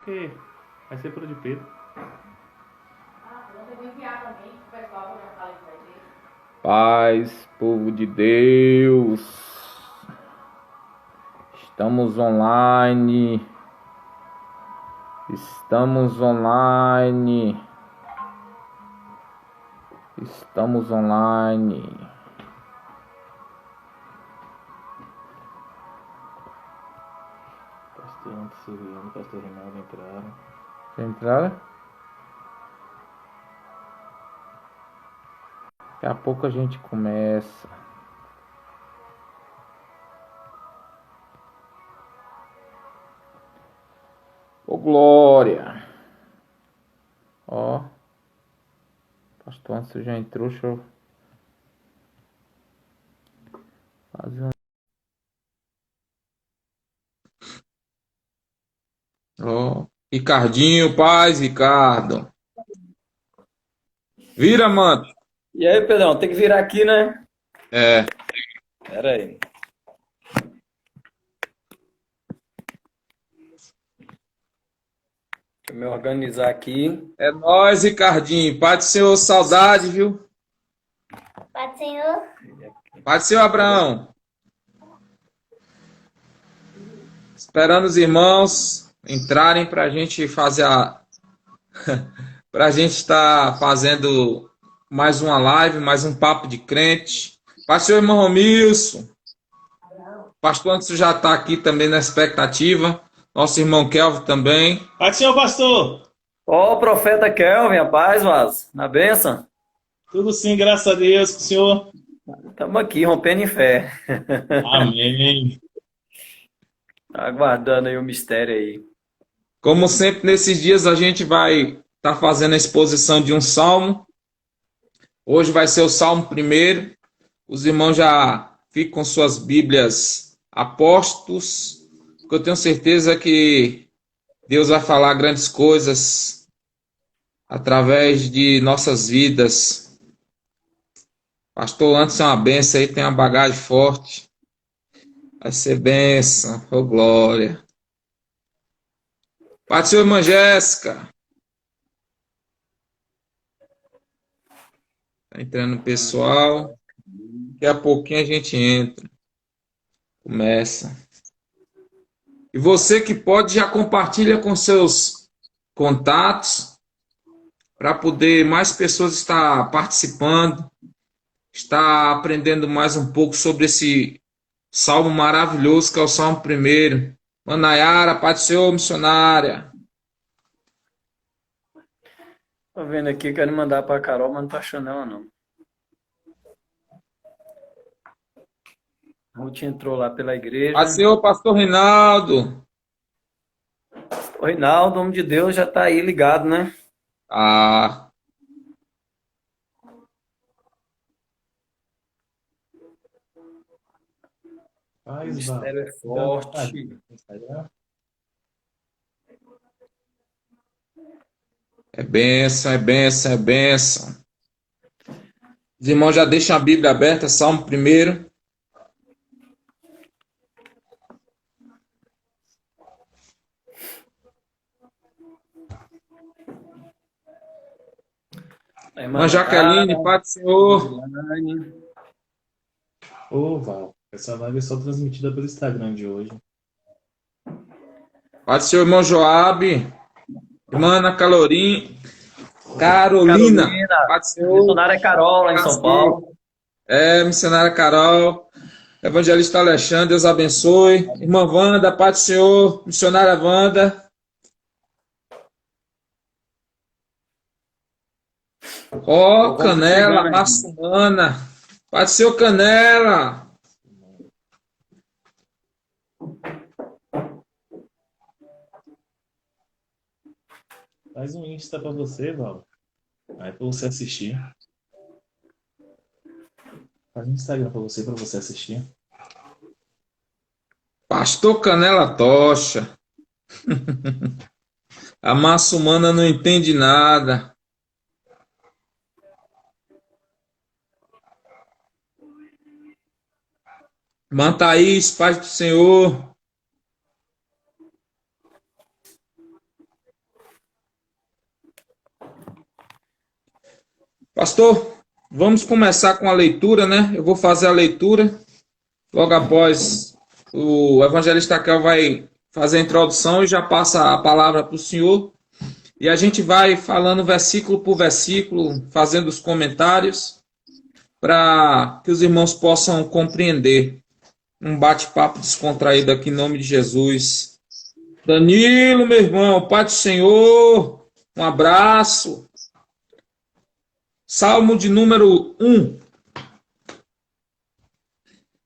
porque vai ser pro de Pedro. Paz, povo de Deus. Estamos online. Estamos online. Estamos online. Pastor Antônio, Pastor Ronaldo entraram. Já entraram? Daqui a pouco a gente começa. Ô glória! Ó. Pastor Antônio já entrou, deixa eu fazer um. Ó. Ricardinho, paz, Ricardo. Vira, mano. E aí, Pedrão, tem que virar aqui, né? É. Pera aí. Deixa eu me organizar aqui. É nóis, Ricardinho. Paz do Senhor, saudade, viu? Pai do Senhor, Paz do Senhor, Abraão. Esperando os irmãos entrarem pra gente fazer a. Pra gente estar fazendo mais uma live, mais um papo de crente. Paz do Senhor, irmão Romilson. Pastor Anderson já está aqui também na expectativa. Nosso irmão Kelvin também. Pai do Senhor, pastor. Ó, o profeta Kelvin, a paz, mas na benção. Tudo sim, graças a Deus, com o senhor. Estamos aqui, rompendo em fé. Amém. Aguardando aí o mistério aí. Como sempre, nesses dias a gente vai estar fazendo a exposição de um salmo. Hoje vai ser o salmo primeiro. Os irmãos já ficam com suas Bíblias apostos, porque eu tenho certeza que Deus vai falar grandes coisas através de nossas vidas. Pastor Anderson é uma benção aí, tem uma bagagem forte. Vai ser benção, ô glória. Pai do Senhor, irmã Jéssica. Tá entrando o pessoal. Daqui a pouquinho a gente entra. Começa. E você que pode, já compartilha com seus contatos para poder mais pessoas estar participando, estar aprendendo mais um pouco sobre esse salmo maravilhoso que é o Salmo primeiro. Manayara, Pai do Senhor, missionária. Tô vendo aqui, quero mandar pra Carol, mas não tô achando ela, não. Ruth entrou lá pela Pai igreja. do Senhor, Pastor Reinaldo. O Reinaldo, homem de Deus, já tá aí ligado, né? Ah, O Paz, Val. mistério é forte. Instagram. é bênção, é bênção, é bênção. Os irmãos já deixam a Bíblia aberta, Salmo primeiro. A Irmã Nayara, Jaqueline, Pai do Senhor. Elaine. Ô, Val, essa live é só transmitida pelo Instagram de hoje. Pai do Senhor, irmão Joabe. Irmã Ana Carolina. Carolina, Pai do Senhor. missionária Carol, lá em São Paulo. É, missionária Carol. Evangelista Alexandre, Deus abençoe. Irmã Wanda, Pai do Senhor. Missionária Wanda. Ó, Vamos Canela, chegando aqui. Massumana. Pai do Senhor, Canela. Faz um Insta pra você, Val. Aí pra você assistir. Faz um Instagram pra você assistir. Pastor Canela Tocha. A Massumana não entende nada. Irmã Thaís, paz do Senhor. Pastor, vamos começar com a leitura, né? Eu vou fazer a leitura. Logo após, o evangelista Kel vai fazer a introdução e já passa a palavra para o senhor. E a gente vai falando versículo por versículo, fazendo os comentários, para que os irmãos possam compreender. Um bate-papo descontraído aqui em nome de Jesus. Danilo, meu irmão, Pai do Senhor, um abraço. Salmo de número 1.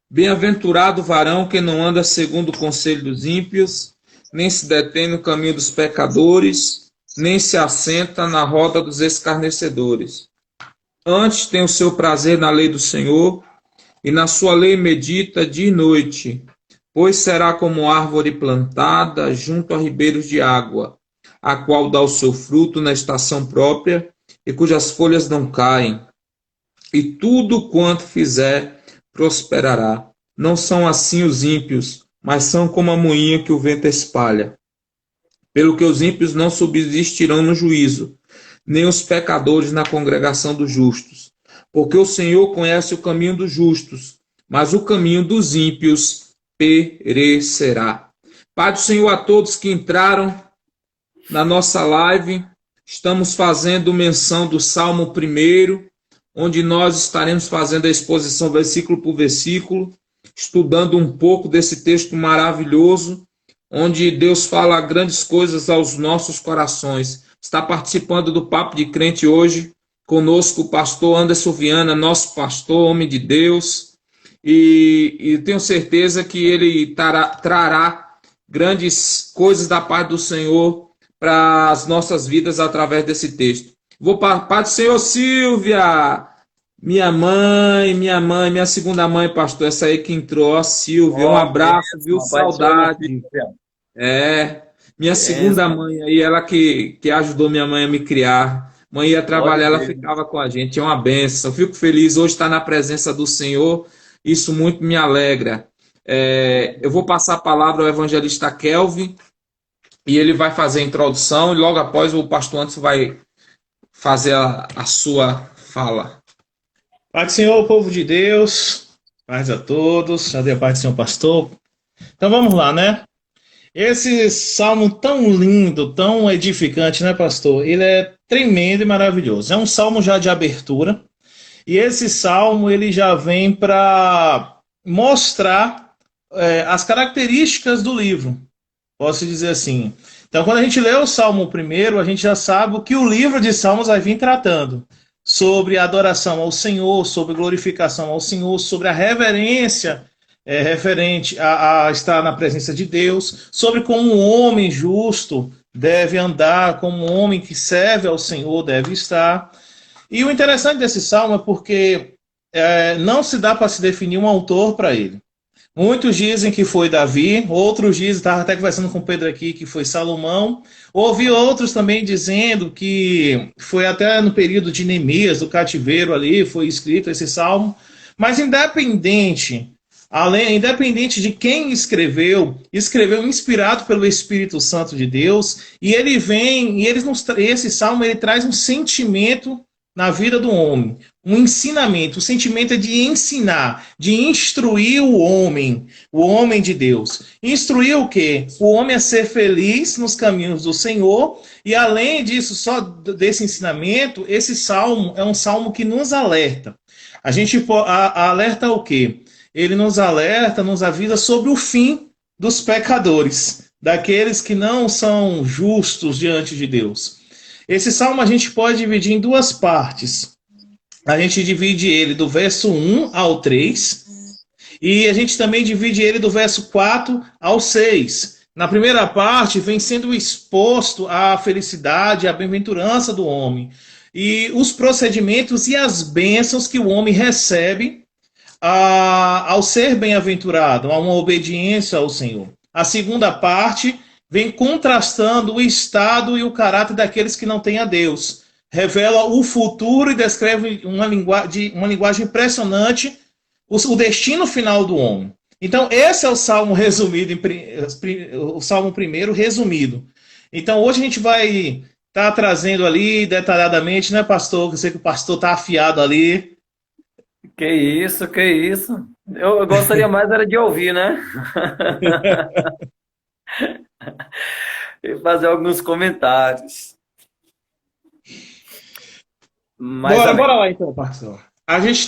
Bem-aventurado o varão que não anda segundo o conselho dos ímpios, nem se detém no caminho dos pecadores, nem se assenta na roda dos escarnecedores. Antes tem o seu prazer na lei do Senhor, e na sua lei medita dia e noite, pois será como árvore plantada junto a ribeiros de água, a qual dá o seu fruto na estação própria, e cujas folhas não caem, e tudo quanto fizer prosperará. Não são assim os ímpios, mas são como a moinha que o vento espalha. Pelo que os ímpios não subsistirão no juízo, nem os pecadores na congregação dos justos. Porque o Senhor conhece o caminho dos justos, mas o caminho dos ímpios perecerá. Pai do Senhor, a todos que entraram na nossa live, estamos fazendo menção do Salmo 1, onde nós estaremos fazendo a exposição versículo por versículo, estudando um pouco desse texto maravilhoso, onde Deus fala grandes coisas aos nossos corações. Está participando do Papo de Crente hoje, conosco o pastor Anderson Viana, nosso pastor, homem de Deus, e tenho certeza que ele trará grandes coisas da parte do Senhor para as nossas vidas através desse texto. Vou para a paz do Senhor, Silvia, minha segunda mãe, pastor, essa aí que entrou, a Silvia, um abraço, viu, saudade. Minha segunda mãe aí, ela que ajudou minha mãe a me criar. Mãe ia trabalhar, ela ficava com a gente, é uma benção. Fico feliz hoje estar na presença do Senhor, isso muito me alegra. Eu vou passar a palavra ao evangelista Kelvin, e ele vai fazer a introdução, e logo após o pastor Anderson vai fazer a sua fala. Pai do Senhor, povo de Deus, paz a todos, já dei a paz do Senhor, pastor. Então vamos lá, né? Esse salmo tão lindo, tão edificante, né, pastor? Ele é tremendo e maravilhoso. É um salmo já de abertura, e esse salmo ele já vem para mostrar as características do livro, posso dizer assim. Então, quando a gente lê o Salmo 1, a gente já sabe o que o livro de Salmos vai vir tratando. Sobre a adoração ao Senhor, sobre glorificação ao Senhor, sobre a reverência referente a estar na presença de Deus, sobre como um homem justo deve andar, como um homem que serve ao Senhor deve estar. E o interessante desse salmo é porque não se dá para se definir um autor para ele. Muitos dizem que foi Davi, outros dizem, estava até conversando com o Pedro aqui, que foi Salomão. Ouvi outros também dizendo que foi até no período de Neemias, do cativeiro ali, foi escrito esse salmo. Mas independente de quem escreveu inspirado pelo Espírito Santo de Deus, e ele vem, esse salmo ele traz um sentimento na vida do homem, um ensinamento. O sentimento é de ensinar, de instruir o homem de Deus. Instruir o quê? O homem a ser feliz nos caminhos do Senhor, e além disso, só desse ensinamento, esse salmo é um salmo que nos alerta. A gente alerta o quê? Ele nos alerta, nos avisa sobre o fim dos pecadores, daqueles que não são justos diante de Deus. Esse salmo a gente pode dividir em duas partes. A gente divide ele do verso 1 ao 3, e a gente também divide ele do verso 4 ao 6. Na primeira parte, vem sendo exposto a felicidade, a bem-aventurança do homem, e os procedimentos e as bênçãos que o homem recebe ao ser bem-aventurado, a uma obediência ao Senhor. A segunda parte vem contrastando o estado e o caráter daqueles que não têm a Deus. Revela o futuro e descreve uma linguagem impressionante, o destino final do homem. Então, esse é o Salmo resumido, o Salmo 1 resumido. Então, hoje a gente vai tá trazendo ali detalhadamente, né, pastor? Eu sei que o pastor tá afiado ali. Que isso, que isso. Eu gostaria mais era de ouvir, né? E fazer alguns comentários. Mas Bora amém. lá então, pastor. A gente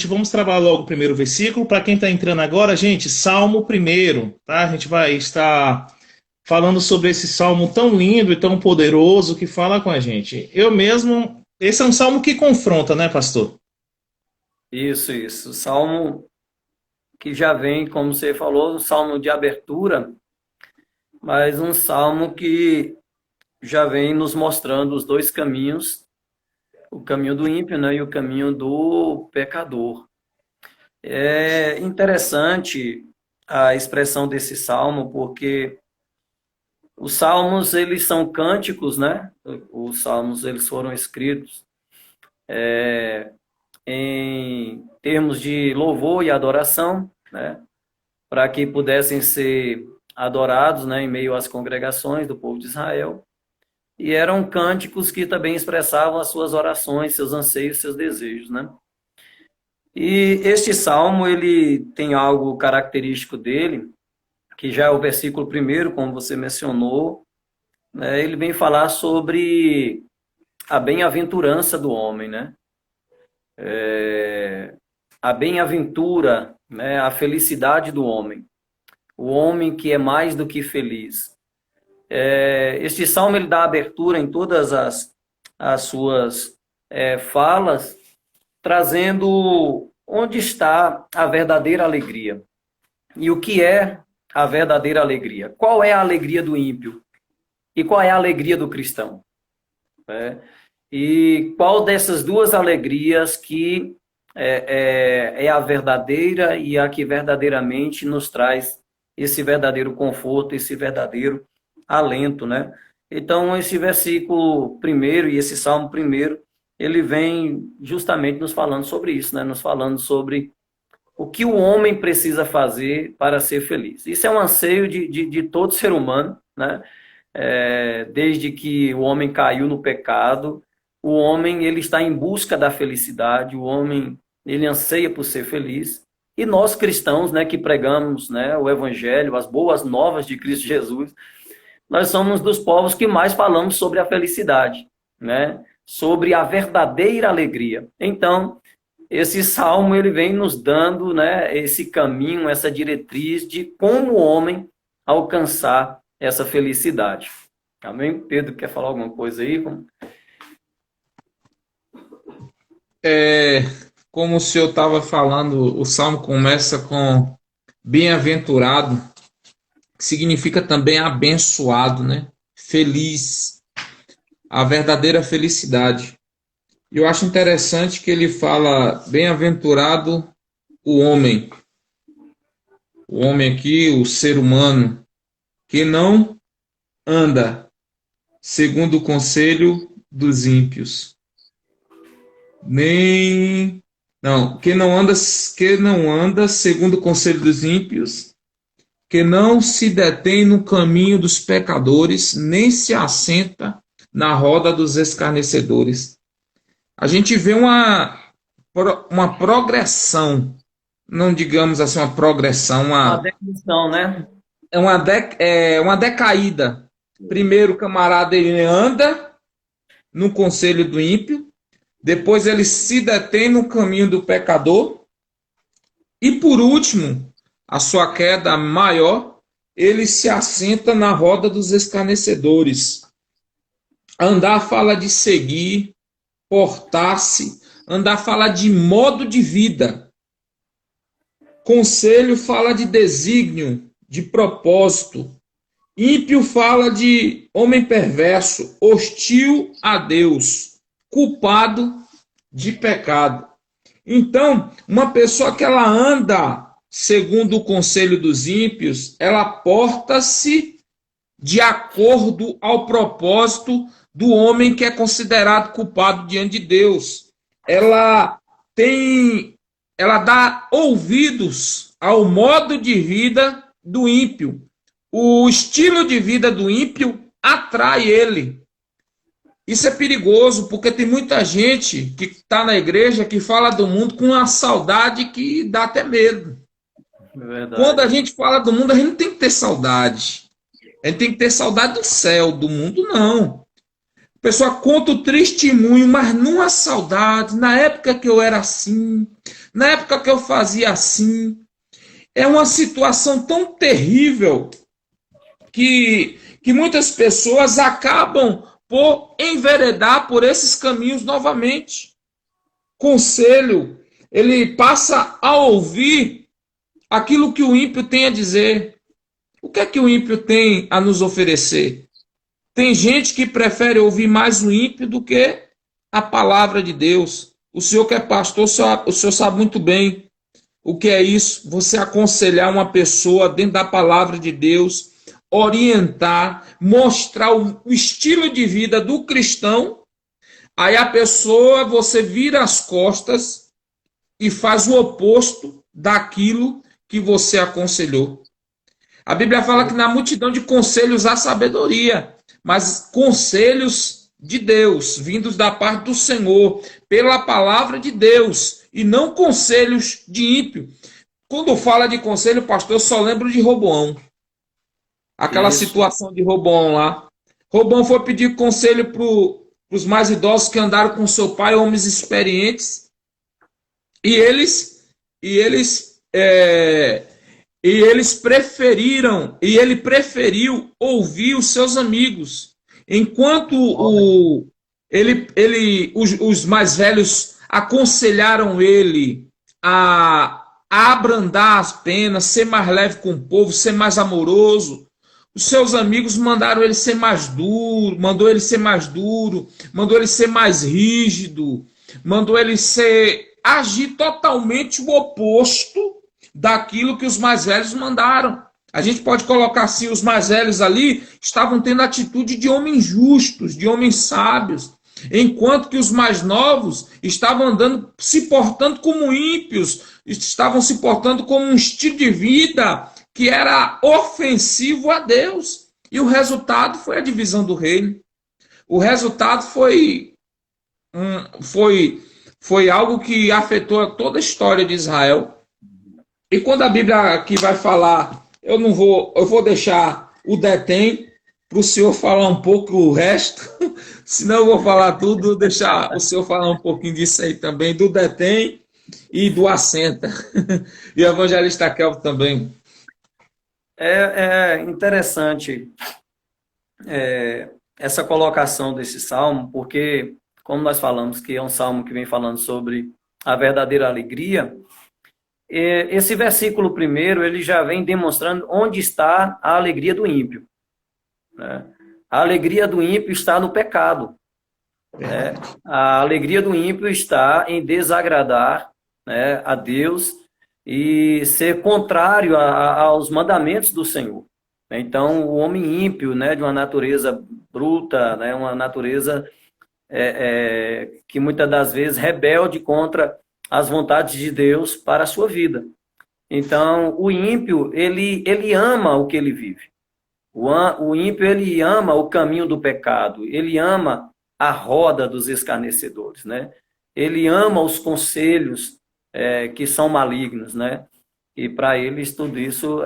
vamos trabalhar logo o primeiro versículo. Para quem está entrando agora, gente, Salmo primeiro, tá? A gente vai estar falando sobre esse salmo tão lindo e tão poderoso que fala com a gente. Eu mesmo, esse é um salmo que confronta, né, pastor? Isso. O salmo que já vem, como você falou, um salmo de abertura, mas um salmo que já vem nos mostrando os dois caminhos, o caminho do ímpio, né, e o caminho do pecador. É interessante a expressão desse salmo, porque os salmos, eles são cânticos, né? Os salmos, eles foram escritos em termos de louvor e adoração, né? Para que pudessem ser adorados, né, em meio às congregações do povo de Israel. E eram cânticos que também expressavam as suas orações, seus anseios, seus desejos, né? E este salmo, ele tem algo característico dele, que já é o versículo primeiro, como você mencionou, né? Ele vem falar sobre a bem-aventurança do homem, né? A bem-aventura, né? A felicidade do homem. O homem que é mais do que feliz. Este salmo, ele dá abertura em todas as suas falas, trazendo onde está a verdadeira alegria. E o que é a verdadeira alegria? Qual é a alegria do ímpio? E qual é a alegria do cristão? E qual dessas duas alegrias que é a verdadeira e a que verdadeiramente nos traz esse verdadeiro conforto, esse verdadeiro alento, né? Então, esse versículo primeiro e esse salmo primeiro, ele vem justamente nos falando sobre isso, né? Nos falando sobre o que o homem precisa fazer para ser feliz. Isso é um anseio de todo ser humano, né? Desde que o homem caiu no pecado, o homem ele está em busca da felicidade, o homem ele anseia por ser feliz. E nós cristãos, né, que pregamos, né, o evangelho, as boas novas de Cristo Jesus, nós somos dos povos que mais falamos sobre a felicidade, né? Sobre a verdadeira alegria. Então, esse salmo ele vem nos dando, né, esse caminho, essa diretriz de como o homem alcançar essa felicidade. Amém? Pedro, quer falar alguma coisa aí? Como o senhor estava falando, o salmo começa com bem-aventurado, que significa também abençoado, né? Feliz, a verdadeira felicidade. E eu acho interessante que ele fala bem-aventurado o homem aqui, o ser humano, que não anda segundo o conselho dos ímpios, nem não, que não anda segundo o conselho dos ímpios, que não se detém no caminho dos pecadores, nem se assenta na roda dos escarnecedores. A gente vê uma progressão, não digamos assim uma progressão, Uma definição, né? uma decaída. Primeiro, o camarada ele anda no conselho do ímpio, depois ele se detém no caminho do pecador, e por último, a sua queda maior, ele se assenta na roda dos escarnecedores. Andar fala de seguir, portar-se, andar fala de modo de vida. Conselho fala de desígnio, de propósito. Ímpio fala de homem perverso, hostil a Deus, culpado de pecado. Então, uma pessoa que ela anda segundo o conselho dos ímpios, ela porta-se de acordo ao propósito do homem que é considerado culpado diante de Deus. Ela dá ouvidos ao modo de vida do ímpio. O estilo de vida do ímpio atrai ele. Isso é perigoso, porque tem muita gente que está na igreja que fala do mundo com uma saudade que dá até medo. Verdade. Quando a gente fala do mundo, a gente não tem que ter saudade. A gente tem que ter saudade do céu, do mundo não. A pessoa conta o testemunho, mas não a saudade. Na época que eu era assim, na época que eu fazia assim. É uma situação tão terrível que muitas pessoas acabam por enveredar por esses caminhos novamente. Conselho, ele passa a ouvir aquilo que o ímpio tem a dizer. O que é que o ímpio tem a nos oferecer? Tem gente que prefere ouvir mais o ímpio do que a palavra de Deus. O senhor que é pastor, o senhor sabe muito bem o que é isso. Você aconselhar uma pessoa dentro da palavra de Deus, orientar, mostrar o estilo de vida do cristão. Aí a pessoa, você vira as costas e faz o oposto daquilo que você aconselhou. A Bíblia fala que na multidão de conselhos há sabedoria, mas conselhos de Deus, vindos da parte do Senhor, pela palavra de Deus, e não conselhos de ímpio. Quando fala de conselho, pastor, eu só lembro de Roboão. Aquela situação de Roboão lá. Roboão foi pedir conselho para os mais idosos que andaram com seu pai, homens experientes, e ele preferiu ouvir os seus amigos, enquanto os mais velhos aconselharam ele a abrandar as penas, ser mais leve com o povo, ser mais amoroso. Os seus amigos mandaram ele ser mais duro, mandou ele ser mais rígido, mandou ele agir totalmente o oposto daquilo que os mais velhos mandaram. A gente pode colocar assim, os mais velhos ali estavam tendo atitude de homens justos, de homens sábios, enquanto que os mais novos estavam andando, se portando como ímpios, estavam se portando como um estilo de vida que era ofensivo a Deus. E o resultado foi a divisão do reino. O resultado foi algo que afetou toda a história de Israel. E quando a Bíblia aqui vai falar, eu vou deixar o detém para o senhor falar um pouco o resto, senão eu vou falar tudo, deixar o senhor falar um pouquinho disso aí também, do detém e do assenta. E o evangelista Kelvin também. É interessante essa colocação desse salmo, porque, como nós falamos que é um salmo que vem falando sobre a verdadeira alegria, esse versículo primeiro, ele já vem demonstrando onde está a alegria do ímpio. Né? A alegria do ímpio está no pecado. Né? A alegria do ímpio está em desagradar, né, a Deus e ser contrário aos mandamentos do Senhor. Então, o homem ímpio, né, de uma natureza bruta, né, uma natureza que muitas das vezes rebelde contra as vontades de Deus para a sua vida. Então, o ímpio, ele ama o que ele vive. O ímpio, ele ama o caminho do pecado, ele ama a roda dos escarnecedores, né? Ele ama os conselhos que são malignos, né? E para eles, tudo isso,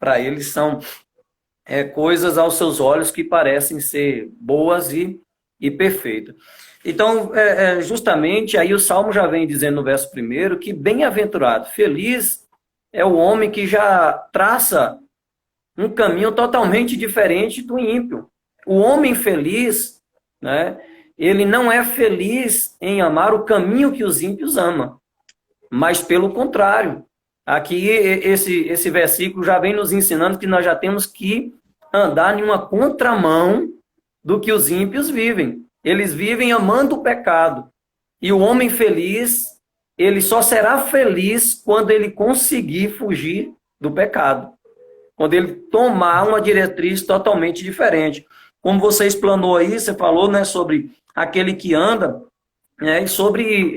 para eles são coisas aos seus olhos que parecem ser boas e perfeitas. Então, justamente, aí o Salmo já vem dizendo no verso 1 que bem-aventurado, feliz é o homem que já traça um caminho totalmente diferente do ímpio. O homem feliz, né, ele não é feliz em amar o caminho que os ímpios amam, mas pelo contrário. Aqui, esse versículo já vem nos ensinando que nós já temos que andar em uma contramão do que os ímpios vivem. Eles vivem amando o pecado. E o homem feliz, ele só será feliz quando ele conseguir fugir do pecado. Quando ele tomar uma diretriz totalmente diferente. Como você explanou aí, você falou, né, sobre aquele que anda, né, e sobre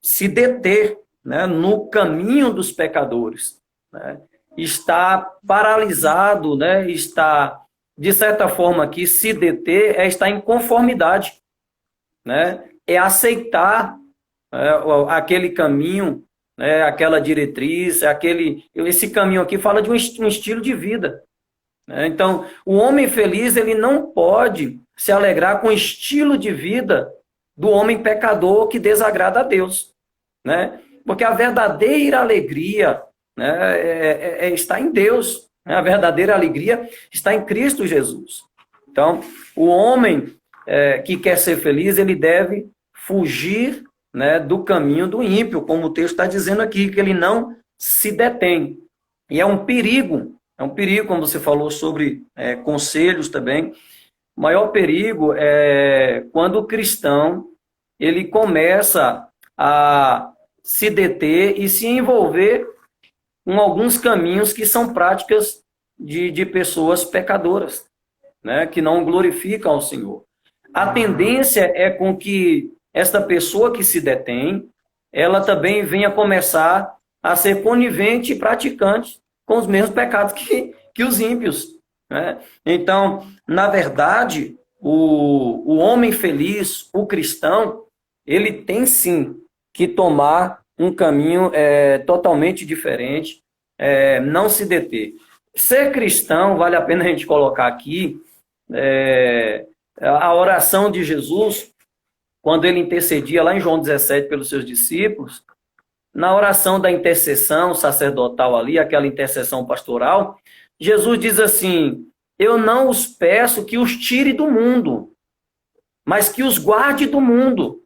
se deter, né, no caminho dos pecadores. Né, está paralisado, né, está de certa forma, aqui, se deter é estar em conformidade, né? É aceitar aquele caminho, né? Aquela diretriz, esse caminho aqui fala de um estilo de vida, né? Então, o homem feliz, ele não pode se alegrar com o estilo de vida do homem pecador que desagrada a Deus, né? Porque a verdadeira alegria, né, está em Deus, né? A verdadeira alegria está em Cristo Jesus. Então, o homem que quer ser feliz, ele deve fugir, né, do caminho do ímpio, como o texto está dizendo aqui, que ele não se detém. E é um perigo, como você falou sobre conselhos também. O maior perigo é quando o cristão ele começa a se deter e se envolver com alguns caminhos que são práticas de pessoas pecadoras, né, que não glorificam ao Senhor. A tendência é com que esta pessoa que se detém, ela também venha começar a ser conivente e praticante com os mesmos pecados que os ímpios, né? Então, na verdade, o homem feliz, o cristão, ele tem sim que tomar um caminho totalmente diferente, não se deter. Ser cristão, vale a pena a gente colocar aqui, a oração de Jesus, quando ele intercedia lá em João 17 pelos seus discípulos, na oração da intercessão sacerdotal ali, aquela intercessão pastoral, Jesus diz assim: eu não os peço que os tire do mundo, mas que os guarde do mundo.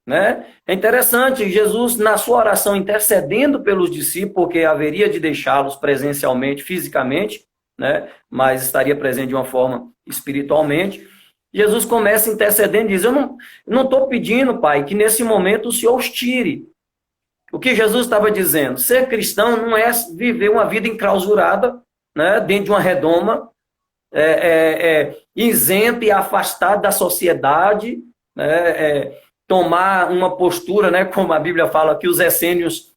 Né? É interessante, Jesus, na sua oração, intercedendo pelos discípulos, porque haveria de deixá-los presencialmente, fisicamente, né? Mas estaria presente de uma forma espiritualmente. Jesus começa intercedendo e diz: eu não estou pedindo, Pai, que nesse momento o Senhor os tire. O que Jesus estava dizendo? Ser cristão não é viver uma vida enclausurada, né? Dentro de uma redoma, isento e afastado da sociedade, né? Tomar uma postura, né, como a Bíblia fala que os essênios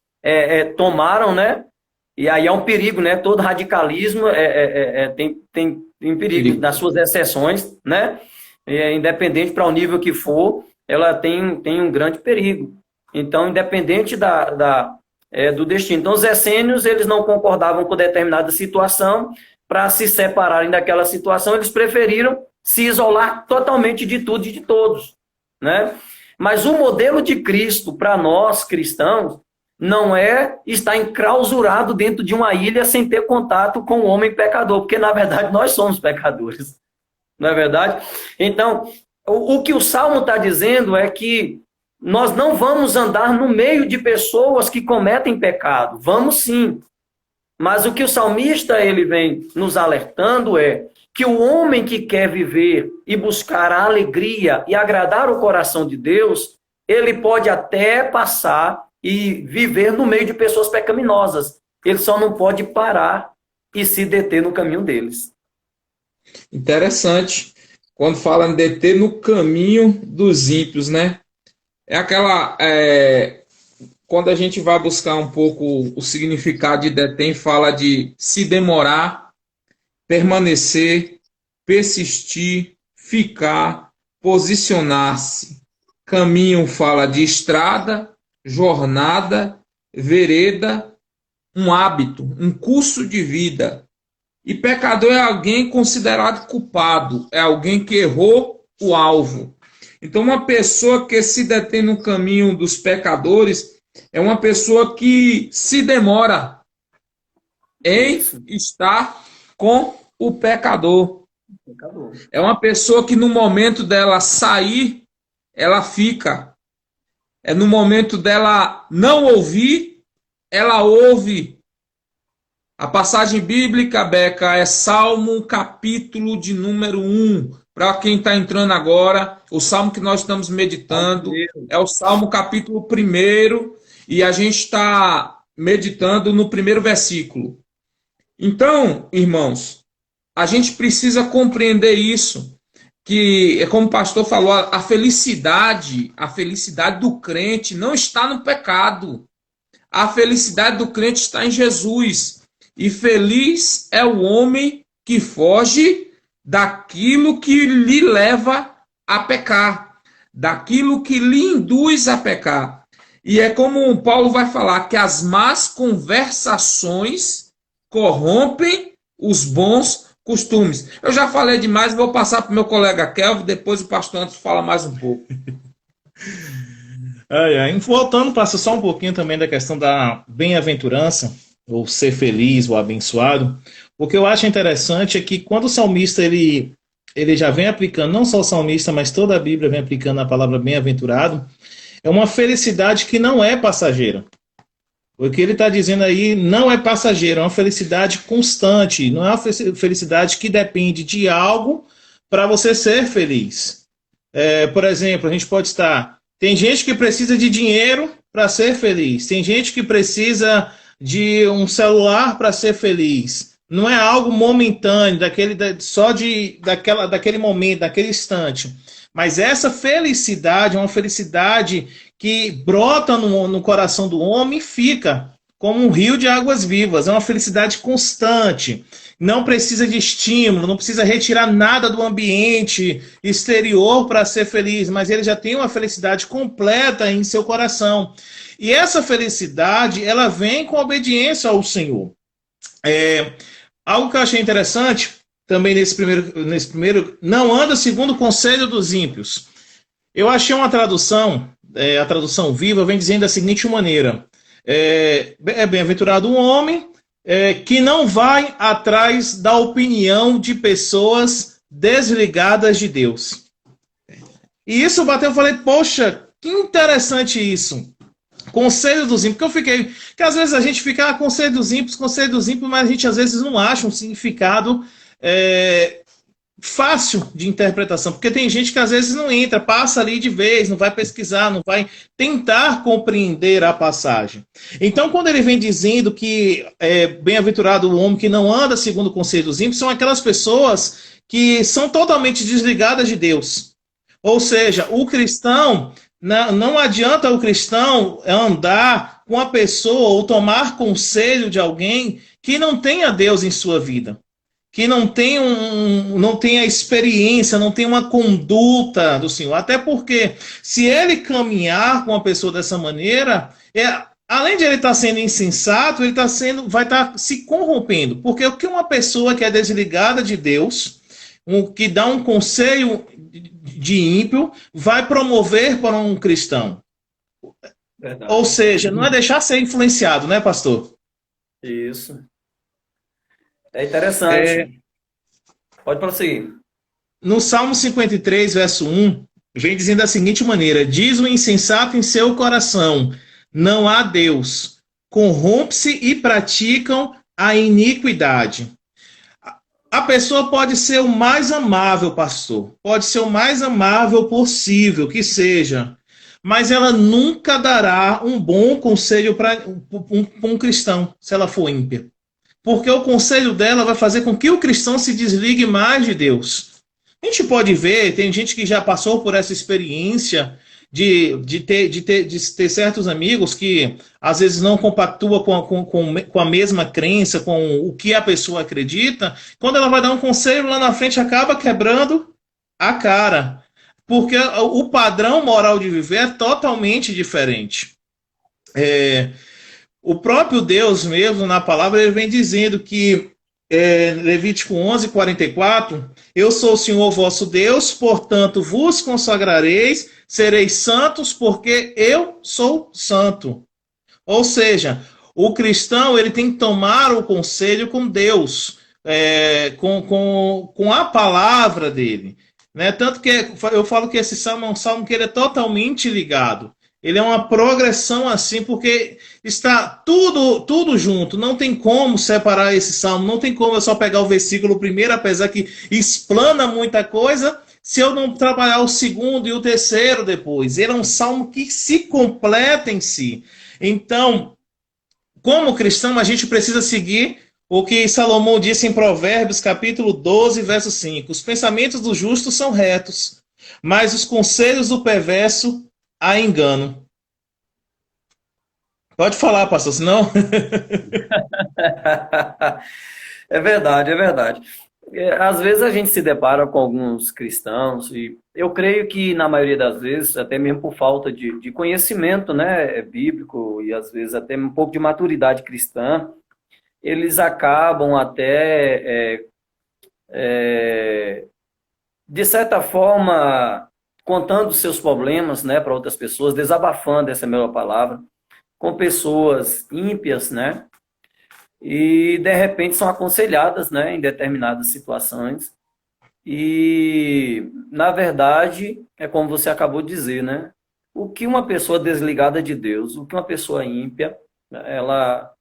tomaram, né? E aí é um perigo, né? Todo radicalismo tem perigo nas suas exceções, né? Independente para o nível que for, ela tem um grande perigo. Então, independente do destino. Então, os essênios, eles não concordavam com determinada situação. Para se separarem daquela situação, eles preferiram se isolar totalmente de tudo e de todos, né? Mas o modelo de Cristo para nós cristãos não é estar enclausurado dentro de uma ilha sem ter contato com o homem pecador, porque na verdade nós somos pecadores, não é verdade? Então, o que o Salmo está dizendo é que nós não vamos andar no meio de pessoas que cometem pecado, vamos sim, mas o que o salmista ele vem nos alertando é que o homem que quer viver e buscar a alegria e agradar o coração de Deus, ele pode até passar e viver no meio de pessoas pecaminosas. Ele só não pode parar e se deter no caminho deles. Interessante. Quando fala em deter no caminho dos ímpios, né? É aquela... quando a gente vai buscar um pouco o significado de deter, fala de se demorar, permanecer, persistir, ficar, posicionar-se. Caminho fala de estrada, jornada, vereda, um hábito, um curso de vida. E pecador é alguém considerado culpado, é alguém que errou o alvo. Então, uma pessoa que se detém no caminho dos pecadores é uma pessoa que se demora em estar com o pecador. É uma pessoa que no momento dela sair, ela fica. É no momento dela não ouvir, ela ouve. A passagem bíblica, Beca, é Salmo, capítulo de número 1. Para quem está entrando agora, o Salmo que nós estamos meditando é o Salmo, capítulo 1, e a gente está meditando no primeiro versículo. Então, irmãos, a gente precisa compreender isso, que, como o pastor falou, a felicidade do crente não está no pecado. A felicidade do crente está em Jesus. E feliz é o homem que foge daquilo que lhe leva a pecar, daquilo que lhe induz a pecar. E é como Paulo vai falar, que as más conversações corrompem os bons costumes. Eu já falei demais, vou passar para o meu colega Kelvin, depois o pastor Anderson fala mais um pouco. Voltando, passa só um pouquinho também da questão da bem-aventurança, ou ser feliz, ou abençoado. O que eu acho interessante é que quando o salmista ele já vem aplicando, não só o salmista, mas toda a Bíblia vem aplicando a palavra bem-aventurado, é uma felicidade que não é passageira. O que ele está dizendo aí não é passageiro, é uma felicidade constante, não é uma felicidade que depende de algo para você ser feliz. Por exemplo, a gente pode estar... Tem gente que precisa de dinheiro para ser feliz, tem gente que precisa de um celular para ser feliz. Não é algo momentâneo, daquele momento, daquele instante. Mas essa felicidade é uma felicidade que brota no coração do homem e fica como um rio de águas vivas. É uma felicidade constante. Não precisa de estímulo, não precisa retirar nada do ambiente exterior para ser feliz, mas ele já tem uma felicidade completa em seu coração. E essa felicidade, ela vem com obediência ao Senhor. Algo que eu achei interessante, também nesse primeiro, não anda segundo o conselho dos ímpios. Eu achei uma tradução, a tradução viva, vem dizendo da seguinte maneira: é bem-aventurado um homem que não vai atrás da opinião de pessoas desligadas de Deus. E isso bateu, eu falei, poxa, que interessante isso. Conselho dos ímpios, que às vezes a gente fica, conselho dos ímpios, mas a gente às vezes não acha um significado fácil de interpretação, porque tem gente que às vezes não entra, passa ali de vez, não vai pesquisar, não vai tentar compreender a passagem. Então, quando ele vem dizendo que bem-aventurado o homem que não anda segundo o conselho dos ímpios, são aquelas pessoas que são totalmente desligadas de Deus. Ou seja, o cristão, não adianta o cristão andar com a pessoa ou tomar conselho de alguém que não tenha Deus em sua vida, que não tem a experiência, não tem uma conduta do Senhor. Até porque, se ele caminhar com uma pessoa dessa maneira, além de ele estar sendo insensato, ele vai estar se corrompendo. Porque o que uma pessoa que é desligada de Deus, que dá um conselho de ímpio, vai promover para um cristão? Verdade. Ou seja, não é deixar ser influenciado, né, pastor? Isso. É interessante. Pode prosseguir. No Salmo 53, verso 1, vem dizendo da seguinte maneira: diz o insensato em seu coração, não há Deus. Corrompe-se e praticam a iniquidade. A pessoa pode ser o mais amável, pastor. Pode ser o mais amável possível que seja. Mas ela nunca dará um bom conselho para um cristão, se ela for ímpia. Porque o conselho dela vai fazer com que o cristão se desligue mais de Deus. A gente pode ver, tem gente que já passou por essa experiência de ter certos amigos que às vezes não compactua com a mesma crença, com o que a pessoa acredita. Quando ela vai dar um conselho lá na frente, acaba quebrando a cara. Porque o padrão moral de viver é totalmente diferente. O próprio Deus mesmo, na palavra, ele vem dizendo que, Levítico 11, 44, eu sou o Senhor vosso Deus, portanto vos consagrareis, sereis santos, porque eu sou santo. Ou seja, o cristão ele tem que tomar o conselho com Deus, com a palavra dele. Né? Tanto que eu falo que esse salmo é um salmo que ele é totalmente ligado. Ele é uma progressão assim, porque está tudo junto. Não tem como separar esse salmo, não tem como eu só pegar o versículo primeiro, apesar que explana muita coisa, se eu não trabalhar o segundo e o terceiro depois. Ele é um salmo que se completa em si. Então, como cristão, a gente precisa seguir o que Salomão disse em Provérbios, capítulo 12, verso 5. Os pensamentos do justo são retos, mas os conselhos do perverso há engano. Pode falar, pastor, senão... É verdade, é verdade. Às vezes a gente se depara com alguns cristãos, e eu creio que na maioria das vezes, até mesmo por falta de conhecimento, né, bíblico, e às vezes até um pouco de maturidade cristã, eles acabam até, de certa forma, contando seus problemas, né, para outras pessoas, desabafando, essa é a melhor palavra, com pessoas ímpias, né, e de repente são aconselhadas, né, em determinadas situações. E, na verdade, é como você acabou de dizer, né? O que uma pessoa desligada de Deus, o que uma pessoa ímpia, ela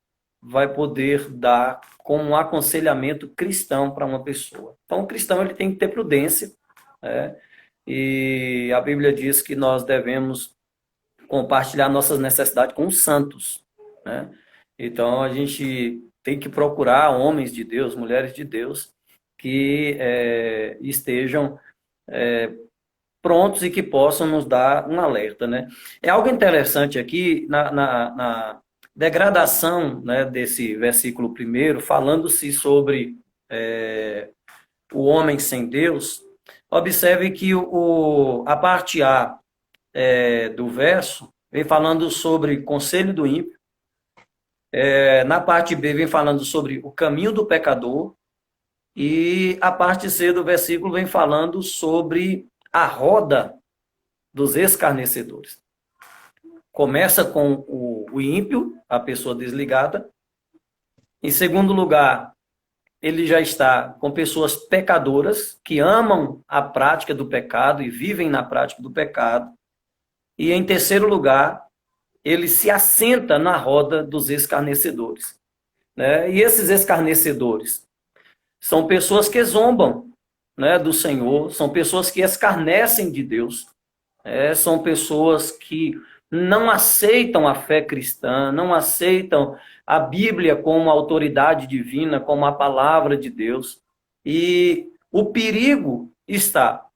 vai poder dar como um aconselhamento cristão para uma pessoa. Então, o cristão ele tem que ter prudência, né? E a Bíblia diz que nós devemos compartilhar nossas necessidades com os santos, né? Então, a gente tem que procurar homens de Deus, mulheres de Deus, que estejam prontos e que possam nos dar um alerta, né? É algo interessante aqui na degradação, né, desse versículo primeiro, falando-se sobre o homem sem Deus. Observe que a parte A do verso vem falando sobre conselho do ímpio. Na parte B vem falando sobre o caminho do pecador. E a parte C do versículo vem falando sobre a roda dos escarnecedores. Começa com o ímpio, a pessoa desligada. Em segundo lugar, ele já está com pessoas pecadoras, que amam a prática do pecado e vivem na prática do pecado. E em terceiro lugar, ele se assenta na roda dos escarnecedores, né? E esses escarnecedores são pessoas que zombam, né, do Senhor, são pessoas que escarnecem de Deus, são pessoas que não aceitam a fé cristã, não aceitam a Bíblia como autoridade divina, como a palavra de Deus. E o perigo está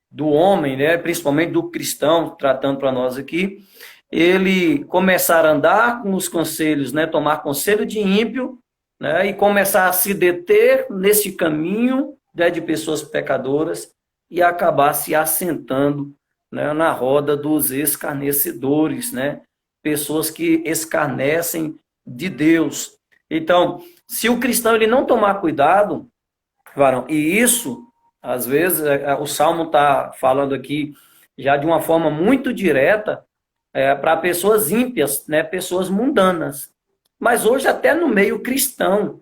do homem, né, principalmente do cristão, tratando para nós aqui, ele começar a andar com os conselhos, né, tomar conselho de ímpio, né, e começar a se deter nesse caminho, né, de pessoas pecadoras e acabar se assentando, né, na roda dos escarnecedores, né, pessoas que escarnecem de Deus. Então, se o cristão ele não tomar cuidado, varão, e isso, às vezes, o Salmo está falando aqui já de uma forma muito direta para pessoas ímpias, né, pessoas mundanas. Mas hoje, até no meio cristão,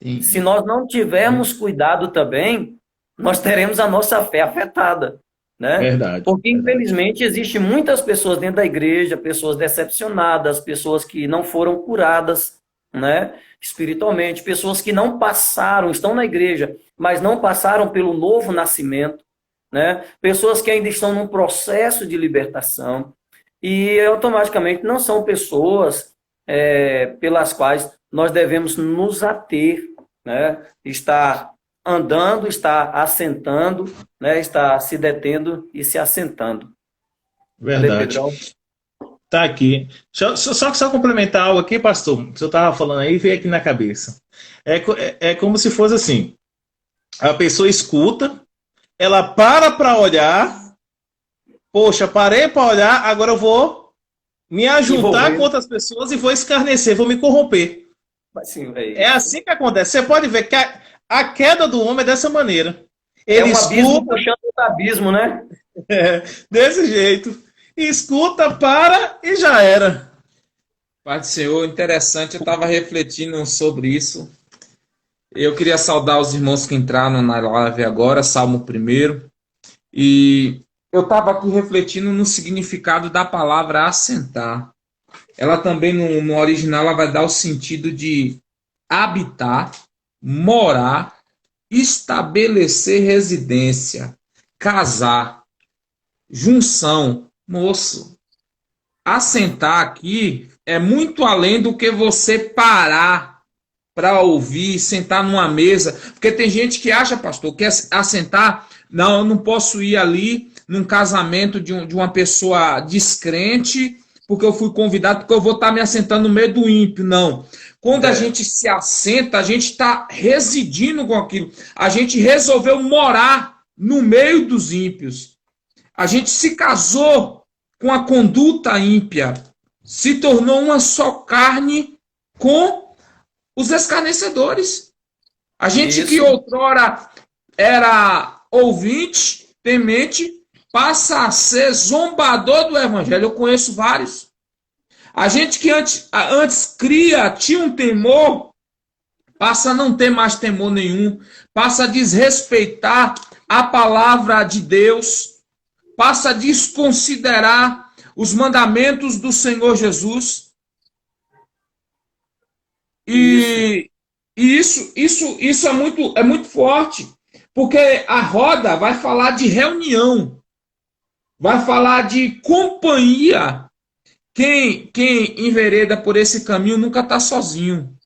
sim, se nós não tivermos cuidado também, nós teremos a nossa fé afetada, né? Verdade. Porque, infelizmente, existem muitas pessoas dentro da igreja, pessoas decepcionadas, pessoas que não foram curadas, né, espiritualmente, pessoas que não passaram, estão na igreja, mas não passaram pelo novo nascimento, né? Pessoas que ainda estão num processo de libertação e automaticamente não são pessoas pelas quais nós devemos nos ater, né? Estar andando, estar assentando, né? Estar se detendo e se assentando. Verdade. Tá aqui. Só complementar algo aqui, pastor, que o senhor estava falando aí, veio aqui na cabeça. É como se fosse assim, a pessoa escuta, ela para olhar, poxa, parei para olhar, agora eu vou me ajuntar com outras pessoas e vou escarnecer, vou me corromper. Sim, é assim que acontece. Você pode ver que a queda do homem é dessa maneira. Ele um escuta, abismo puxando outro abismo, né? Desse jeito. Escuta, para e já era. Pai do Senhor, interessante, eu estava refletindo sobre isso. Eu queria saudar os irmãos que entraram na live agora, Salmo 1. E eu estava aqui refletindo no significado da palavra assentar. Ela também, no original, ela vai dar o sentido de habitar, morar, estabelecer residência, casar, junção. Moço, assentar aqui é muito além do que você parar para ouvir, sentar numa mesa. Porque tem gente que acha, pastor, que assentar, não, eu não posso ir ali num casamento de uma pessoa descrente, porque eu fui convidado, porque eu vou estar me assentando no meio do ímpio. Não. Quando a gente se assenta, a gente está residindo com aquilo. A gente resolveu morar no meio dos ímpios. A gente se casou com a conduta ímpia. Se tornou uma só carne com os escarnecedores. A gente que outrora era ouvinte, temente, passa a ser zombador do evangelho. Eu conheço vários. A gente que antes tinha um temor, passa a não ter mais temor nenhum, passa a desrespeitar a palavra de Deus, passa a desconsiderar os mandamentos do Senhor Jesus. E isso é muito forte, porque a roda vai falar de reunião, vai falar de companhia. Quem envereda por esse caminho nunca está sozinho,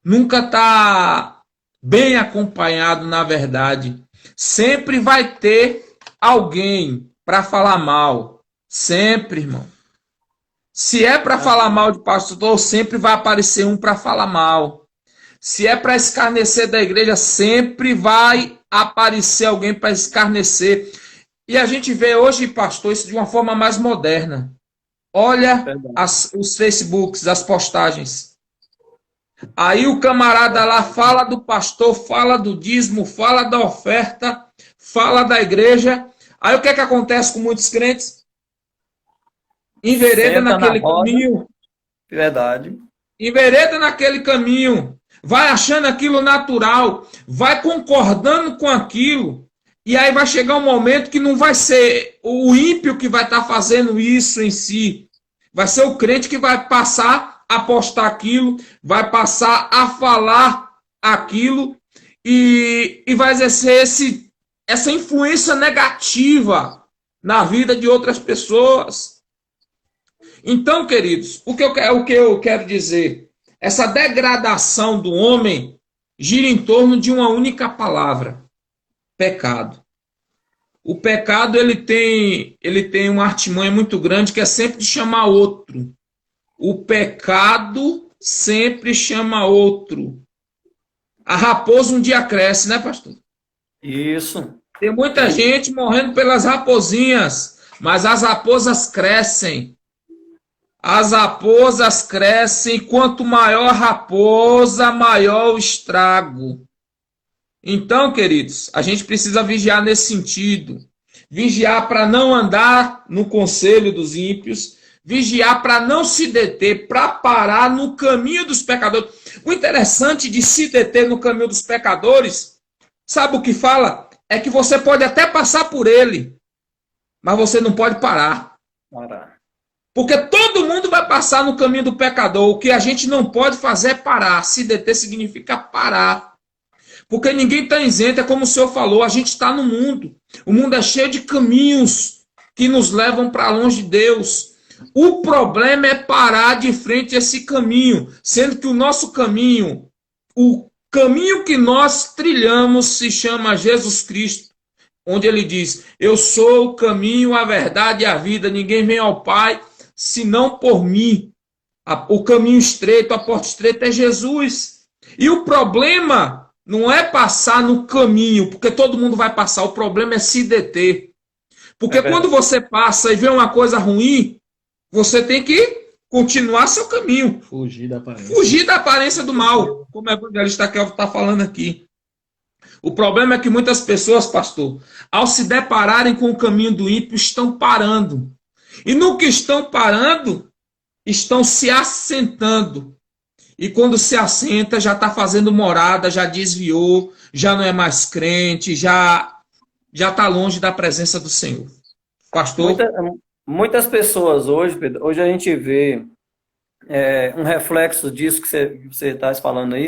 nunca está bem acompanhado, na verdade. Sempre vai ter alguém para falar mal. Sempre, irmão. Se é para falar mal de pastor, sempre vai aparecer um para falar mal. Se é para escarnecer da igreja, sempre vai aparecer alguém para escarnecer. E a gente vê hoje, pastor, isso de uma forma mais moderna. Olha os Facebooks, as postagens. Aí o camarada lá fala do pastor, fala do dízimo, fala da oferta, fala da igreja. Aí o que é que acontece com muitos crentes? Envereda naquele caminho. Verdade. Envereda naquele caminho. Vai achando aquilo natural. Vai concordando com aquilo. E aí vai chegar um momento que não vai ser o ímpio que vai estar fazendo isso em si. Vai ser o crente que vai passar a postar aquilo, vai passar a falar aquilo e vai exercer essa influência negativa na vida de outras pessoas. Então, queridos, o que eu quero dizer? Essa degradação do homem gira em torno de uma única palavra: pecado. O pecado ele tem uma artimanha muito grande que é sempre de chamar outro. O pecado sempre chama outro. A raposa um dia cresce, né, pastor? Isso. Tem muita gente morrendo pelas raposinhas, mas as raposas crescem. As raposas crescem, quanto maior a raposa, maior o estrago. Então, queridos, a gente precisa vigiar nesse sentido. Vigiar para não andar no conselho dos ímpios. Vigiar para não se deter, para parar no caminho dos pecadores. O interessante de se deter no caminho dos pecadores, sabe o que fala? É que você pode até passar por ele, mas você não pode parar. Porque todo mundo vai passar no caminho do pecador. O que a gente não pode fazer é parar. Se deter significa parar. Porque ninguém está isento, é como o senhor falou, a gente está no mundo. O mundo é cheio de caminhos que nos levam para longe de Deus. O problema é parar de frente a esse caminho, sendo que o nosso caminho, o caminho que nós trilhamos se chama Jesus Cristo, onde ele diz: eu sou o caminho, a verdade e a vida, ninguém vem ao Pai senão por mim. O caminho estreito, a porta estreita é Jesus. E o problema não é passar no caminho, porque todo mundo vai passar. O problema é se deter. Porque quando você passa e vê uma coisa ruim, você tem que continuar seu caminho. Fugir da aparência do mal, como o evangelista Kelvin está falando aqui. O problema é que muitas pessoas, pastor, ao se depararem com o caminho do ímpio, estão parando. E no que estão parando, estão se assentando. E quando se assenta, já está fazendo morada, já desviou, já não é mais crente, já está longe da presença do Senhor. Pastor? Muitas pessoas hoje, Pedro, hoje a gente vê um reflexo disso que você está falando aí,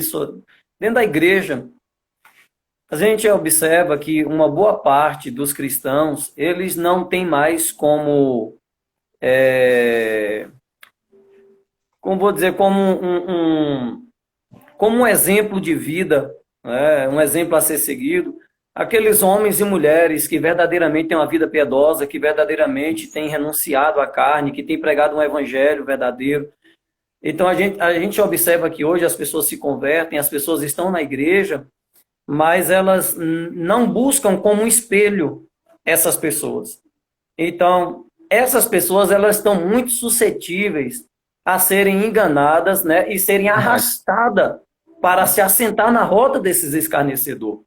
dentro da igreja. A gente observa que uma boa parte dos cristãos, eles não têm mais como vou dizer, como um exemplo de vida, né? Um exemplo a ser seguido, aqueles homens e mulheres que verdadeiramente têm uma vida piedosa, que verdadeiramente têm renunciado à carne, que têm pregado um evangelho verdadeiro. Então, a gente observa que hoje as pessoas se convertem, as pessoas estão na igreja, mas elas não buscam como um espelho essas pessoas. Então, essas pessoas, elas estão muito suscetíveis a serem enganadas, né, e serem arrastadas para se assentar na roda desses escarnecedores.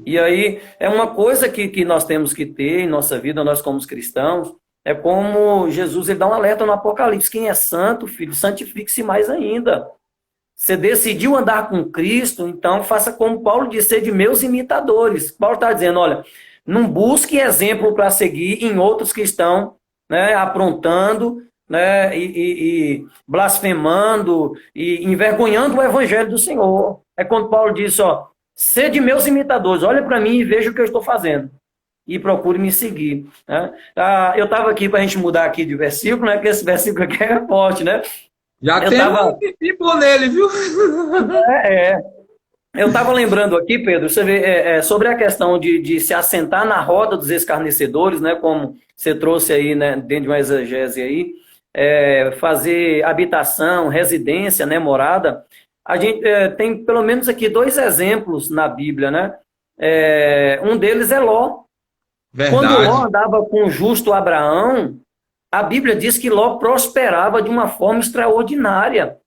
E aí, é uma coisa que nós temos que ter em nossa vida, nós como cristãos, é como Jesus ele dá um alerta no Apocalipse: quem é santo, filho, santifique-se mais ainda. Você decidiu andar com Cristo, então faça como Paulo disse, ser de meus imitadores. Paulo está dizendo, olha, não busque exemplo para seguir em outros que estão, né, aprontando, né, e blasfemando, e envergonhando o evangelho do Senhor. É quando Paulo diz, ó, ser de meus imitadores, olha para mim e veja o que eu estou fazendo. E procure me seguir. Né? Eu estava aqui para a gente mudar aqui de versículo, né? Porque esse versículo aqui é forte, né? Já tem um pipo nele, viu? Eu estava lembrando aqui, Pedro, você vê, sobre a questão de se assentar na roda dos escarnecedores, né? Como você trouxe aí, né? Dentro de uma exegese aí, fazer habitação, residência, né? Morada. A gente tem pelo menos aqui 2 exemplos na Bíblia, né? Um deles é Ló. Verdade. Quando Ló andava com o justo Abraão, a Bíblia diz que Ló prosperava de uma forma extraordinária.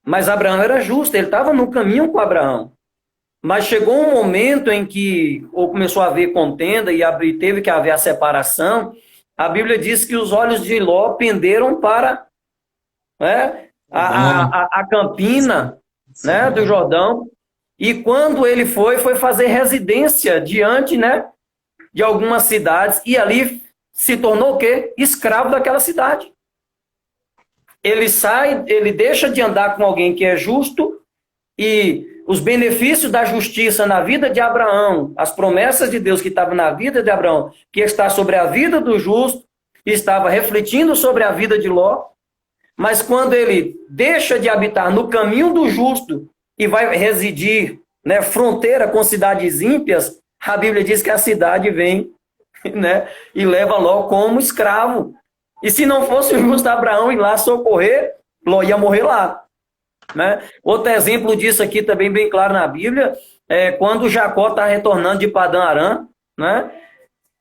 Mas Abraão era justo, ele estava no caminho com Abraão. Mas chegou um momento em que começou a haver contenda e teve que haver a separação. A Bíblia diz que os olhos de Ló penderam para, né, a campina, né, do Jordão. E quando ele foi fazer residência diante, né, de algumas cidades, e ali se tornou o quê? Escravo daquela cidade. Ele deixa de andar com alguém que é justo, e os benefícios da justiça na vida de Abraão, as promessas de Deus que estavam na vida de Abraão, que está sobre a vida do justo, estava refletindo sobre a vida de Ló, mas quando ele deixa de habitar no caminho do justo e vai residir, né, fronteira com cidades ímpias, a Bíblia diz que a cidade vem, né, e leva Ló como escravo. E se não fosse o justo Abraão ir lá socorrer, Ló ia morrer lá. Né? Outro exemplo disso aqui também bem claro na Bíblia, é quando Jacó está retornando de Padã Arã, né?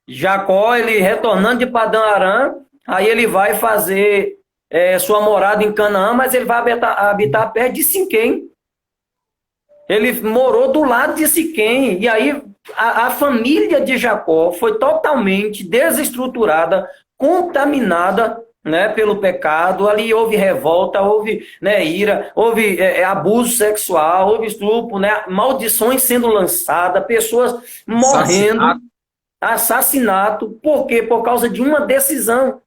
Jacó, ele retornando de Padã Arã, aí ele vai fazer sua morada em Canaã, mas ele vai habitar perto de Siquém. Ele morou do lado de Siquém, e aí a família de Jacó foi totalmente desestruturada, contaminada, né, pelo pecado. Ali houve revolta, houve, né, ira, houve abuso sexual, houve estupro, né, maldições sendo lançadas, pessoas morrendo, assassinato. Por quê? Por causa de uma decisão.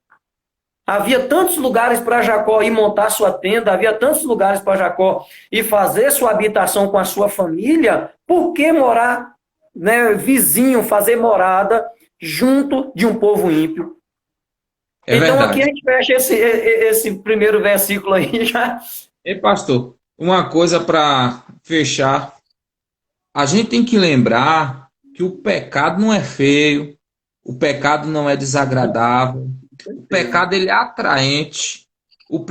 Havia tantos lugares para Jacó ir montar sua tenda, havia tantos lugares para Jacó ir fazer sua habitação com a sua família. Por que morar, né, vizinho, fazer morada junto de um povo ímpio? Então, verdade. Aqui a gente fecha esse primeiro versículo aí já. Ei, pastor, uma coisa para fechar. A gente tem que lembrar que o pecado não é feio, o pecado não é desagradável, o pecado ele é atraente, o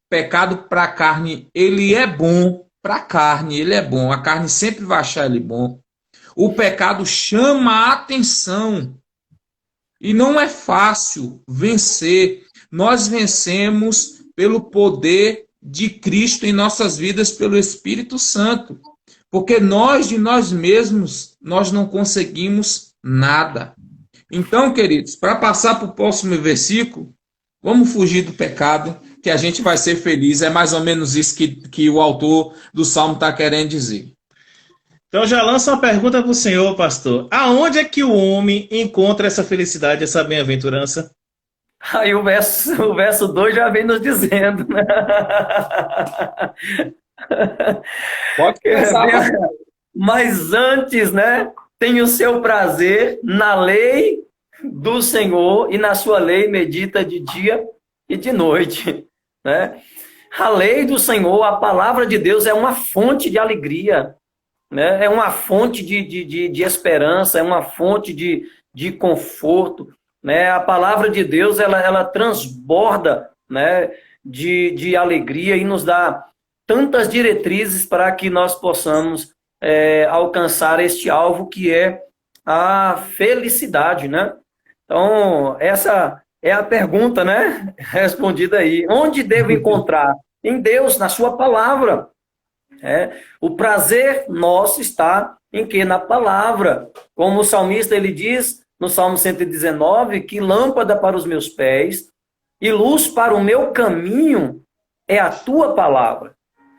pecado para a carne ele é bom, para a carne ele é bom, a carne sempre vai achar ele bom. O pecado chama a atenção. E não é fácil vencer. Nós vencemos pelo poder de Cristo em nossas vidas, pelo Espírito Santo. Porque nós, de nós mesmos, nós não conseguimos nada. Então, queridos, para passar para o próximo versículo, vamos fugir do pecado, que a gente vai ser feliz. É mais ou menos isso que o autor do Salmo está querendo dizer. Então já lança uma pergunta para o senhor, pastor. Aonde é que o homem encontra essa felicidade, essa bem-aventurança? Aí o verso 2 já vem nos dizendo, né? Pode pensar. Mas antes, né, tem o seu prazer na lei do Senhor, e na sua lei medita de dia e de noite, né? A lei do Senhor, a palavra de Deus, é uma fonte de alegria. né? É uma fonte de esperança, é uma fonte de conforto, né? A palavra de Deus, ela transborda, né, de alegria e nos dá tantas diretrizes para que nós possamos alcançar este alvo que é a felicidade, né? Então, essa é a pergunta, né? Respondida aí. Onde devo encontrar? Em Deus, na sua palavra. O prazer nosso está em quê? Na palavra. Como o salmista ele diz no Salmo 119, que lâmpada para os meus pés e luz para o meu caminho é a tua palavra.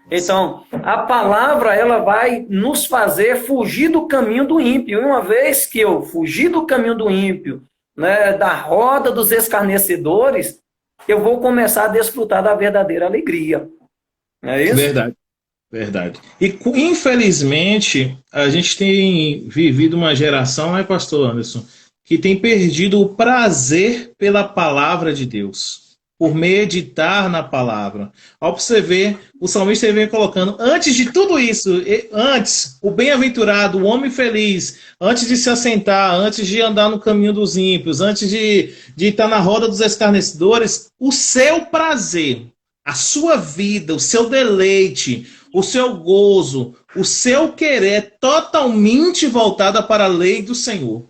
Então, a palavra ela vai nos fazer fugir do caminho do ímpio. E uma vez que eu fugir do caminho do ímpio, né, da roda dos escarnecedores, eu vou começar a desfrutar da verdadeira alegria. Não é isso? Verdade. Verdade. E, infelizmente, a gente tem vivido uma geração, né, pastor Anderson, que tem perdido o prazer pela palavra de Deus, por meditar na palavra. Ao você ver, o salmista vem colocando, antes de tudo isso, antes, o bem-aventurado, o homem feliz, antes de se assentar, antes de andar no caminho dos ímpios, antes de estar na roda dos escarnecedores, o seu prazer, a sua vida, o seu deleite, o seu gozo, o seu querer é totalmente voltada para a lei do Senhor.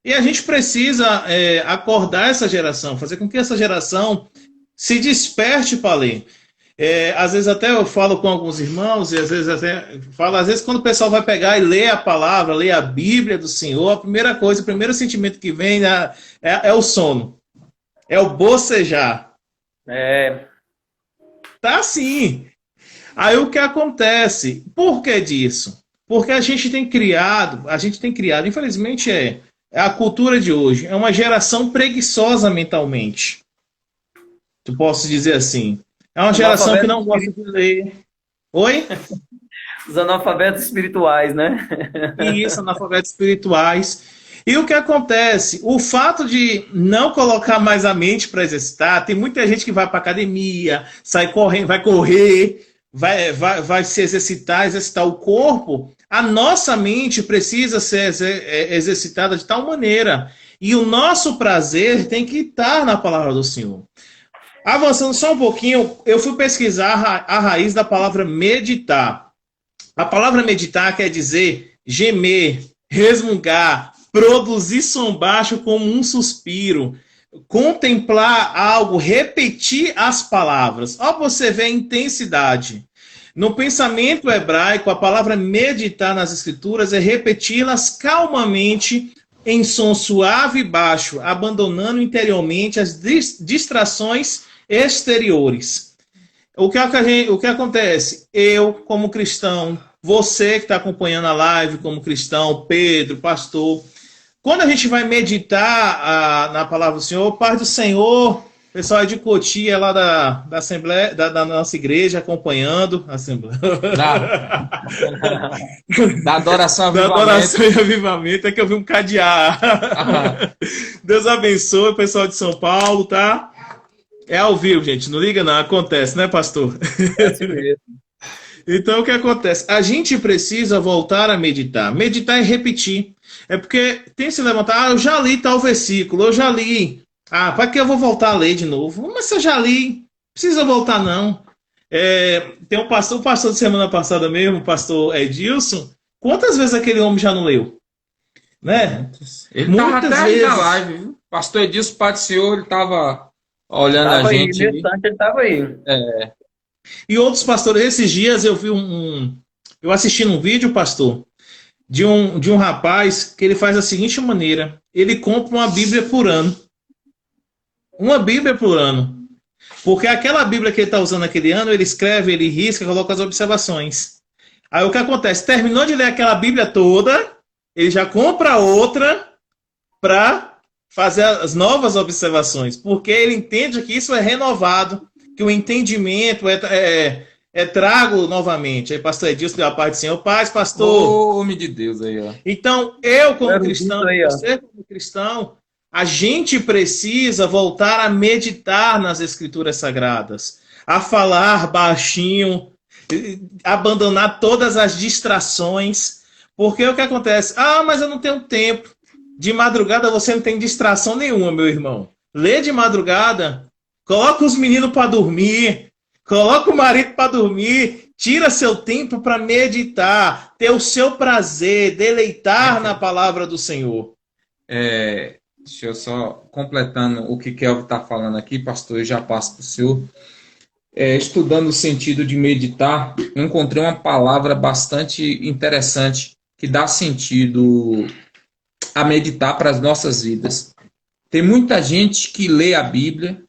E a gente precisa acordar essa geração, fazer com que essa geração se desperte para ler. Às vezes até eu falo com alguns irmãos, e às vezes quando o pessoal vai pegar e ler a palavra, ler a Bíblia do Senhor, a primeira coisa, o primeiro sentimento que vem é o sono. É o bocejar. Tá assim. Aí o que acontece? Por que disso? Porque a gente tem criado, infelizmente é a cultura de hoje, é uma geração preguiçosa mentalmente. Tu posso dizer assim. É uma geração que não gosta de ler. Oi? Os analfabetos espirituais, né? Isso, analfabetos espirituais. E o que acontece? O fato de não colocar mais a mente para exercitar, tem muita gente que vai para academia, sai correndo, vai correr, vai se exercitar o corpo. A nossa mente precisa ser exercitada de tal maneira. E o nosso prazer tem que estar na palavra do Senhor. Avançando só um pouquinho, eu fui pesquisar a raiz da palavra meditar. A palavra meditar quer dizer gemer, resmungar, produzir som baixo como um suspiro, contemplar algo, repetir as palavras. Ó, você vê a intensidade. No pensamento hebraico, a palavra meditar nas escrituras é repeti-las calmamente em som suave e baixo, abandonando interiormente as distrações exteriores. O que acontece? Eu, como cristão, você que está acompanhando a live como cristão, Pedro, pastor, quando a gente vai meditar na palavra do Senhor, Pai do Senhor, pessoal é de Cotia, lá da Assembleia, da nossa igreja, acompanhando a Assembleia. Da adoração e avivamento. Da adoração e avivamento, é que eu vi um cadear. Deus abençoe o pessoal de São Paulo, tá? É ao vivo, gente, não liga não, acontece, né, pastor? É assim mesmo. Então, o que acontece? A gente precisa voltar a meditar. Meditar é repetir. É porque tem que se levantar, eu já li tal versículo, eu já li. Para que eu vou voltar a ler de novo? Mas se eu já li, não precisa voltar não. Tem o pastor de semana passada mesmo, o pastor Edilson, quantas vezes aquele homem já não leu? Né? Ele estava até aí na live, viu? Pastor Edilson, Pai do Senhor, ele estava olhando a gente. Ele estava aí. E outros pastores, esses dias eu vi eu assisti um vídeo, pastor, de um rapaz que ele faz da seguinte maneira: ele compra uma Bíblia por ano. Uma Bíblia por ano. Porque aquela Bíblia que ele está usando naquele ano, ele escreve, ele risca, coloca as observações. Aí o que acontece? Terminou de ler aquela Bíblia toda, ele já compra outra para fazer as novas observações. Porque ele entende que isso é renovado, que o entendimento é trago novamente. Aí, pastor Edilson, deu a paz do Senhor. Paz, pastor. Homem de Deus aí, ó. Então, eu como cristão, você como cristão, a gente precisa voltar a meditar nas Escrituras Sagradas, a falar baixinho, abandonar todas as distrações, Porque o que acontece? Ah, mas eu não tenho tempo. De madrugada você não tem distração nenhuma, meu irmão. Lê de madrugada, coloca os meninos para dormir, coloca o marido para dormir, tira seu tempo para meditar, ter o seu prazer, deleitar na palavra do Senhor. Deixa eu só completando o que Kelvin está falando aqui, pastor, eu já passo para o senhor. Estudando o sentido de meditar, eu encontrei uma palavra bastante interessante que dá sentido a meditar para as nossas vidas. Tem muita gente que lê a Bíblia,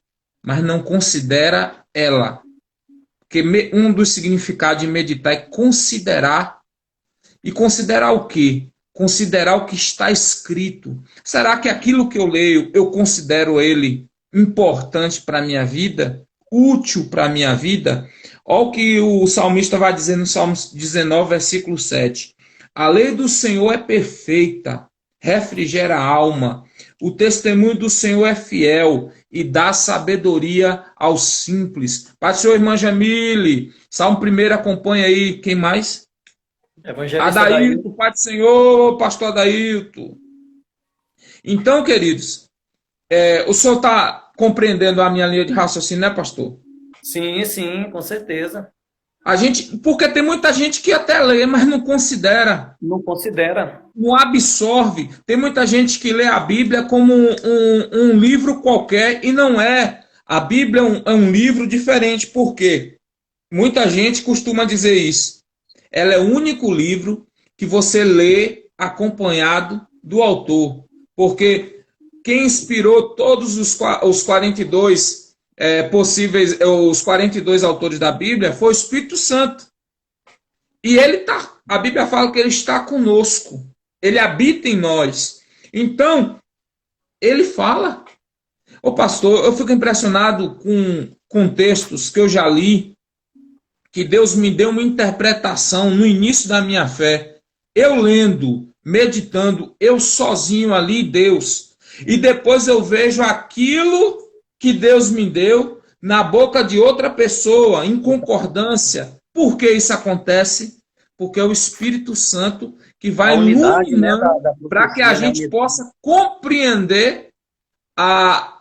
mas não considera ela. Porque um dos significados de meditar é considerar. E considerar o quê? Considerar o que está escrito. Será que aquilo que eu leio, eu considero ele importante para a minha vida? Útil para a minha vida? Olha o que o salmista vai dizer no Salmo 19, versículo 7. A lei do Senhor é perfeita, refrigera a alma. O testemunho do Senhor é fiel e dá sabedoria aos simples. Pai do Senhor, irmã Jamile, Salmo 1, acompanha aí. Quem mais? Evangelista Adailton, Pai do Senhor, pastor Adailton. Então, queridos, o senhor está compreendendo a minha linha de raciocínio, né, pastor? Sim, sim, com certeza. Porque tem muita gente que até lê, mas não considera. Não considera. Não absorve. Tem muita gente que lê a Bíblia como um livro qualquer e não é. A Bíblia é um livro diferente. Por quê? Muita gente costuma dizer isso. Ela é o único livro que você lê acompanhado do autor. Porque quem inspirou todos os 42 possíveis, os 42 autores da Bíblia foi o Espírito Santo. E a Bíblia fala que ele está conosco. Ele habita em nós. Então, ele fala. Ô pastor, eu fico impressionado com textos que eu já li, que Deus me deu uma interpretação no início da minha fé. Eu lendo, meditando, eu sozinho ali, Deus. E depois eu vejo aquilo que Deus me deu na boca de outra pessoa, em concordância. Por que isso acontece? Porque é o Espírito Santo que vai iluminando para que a gente possa compreender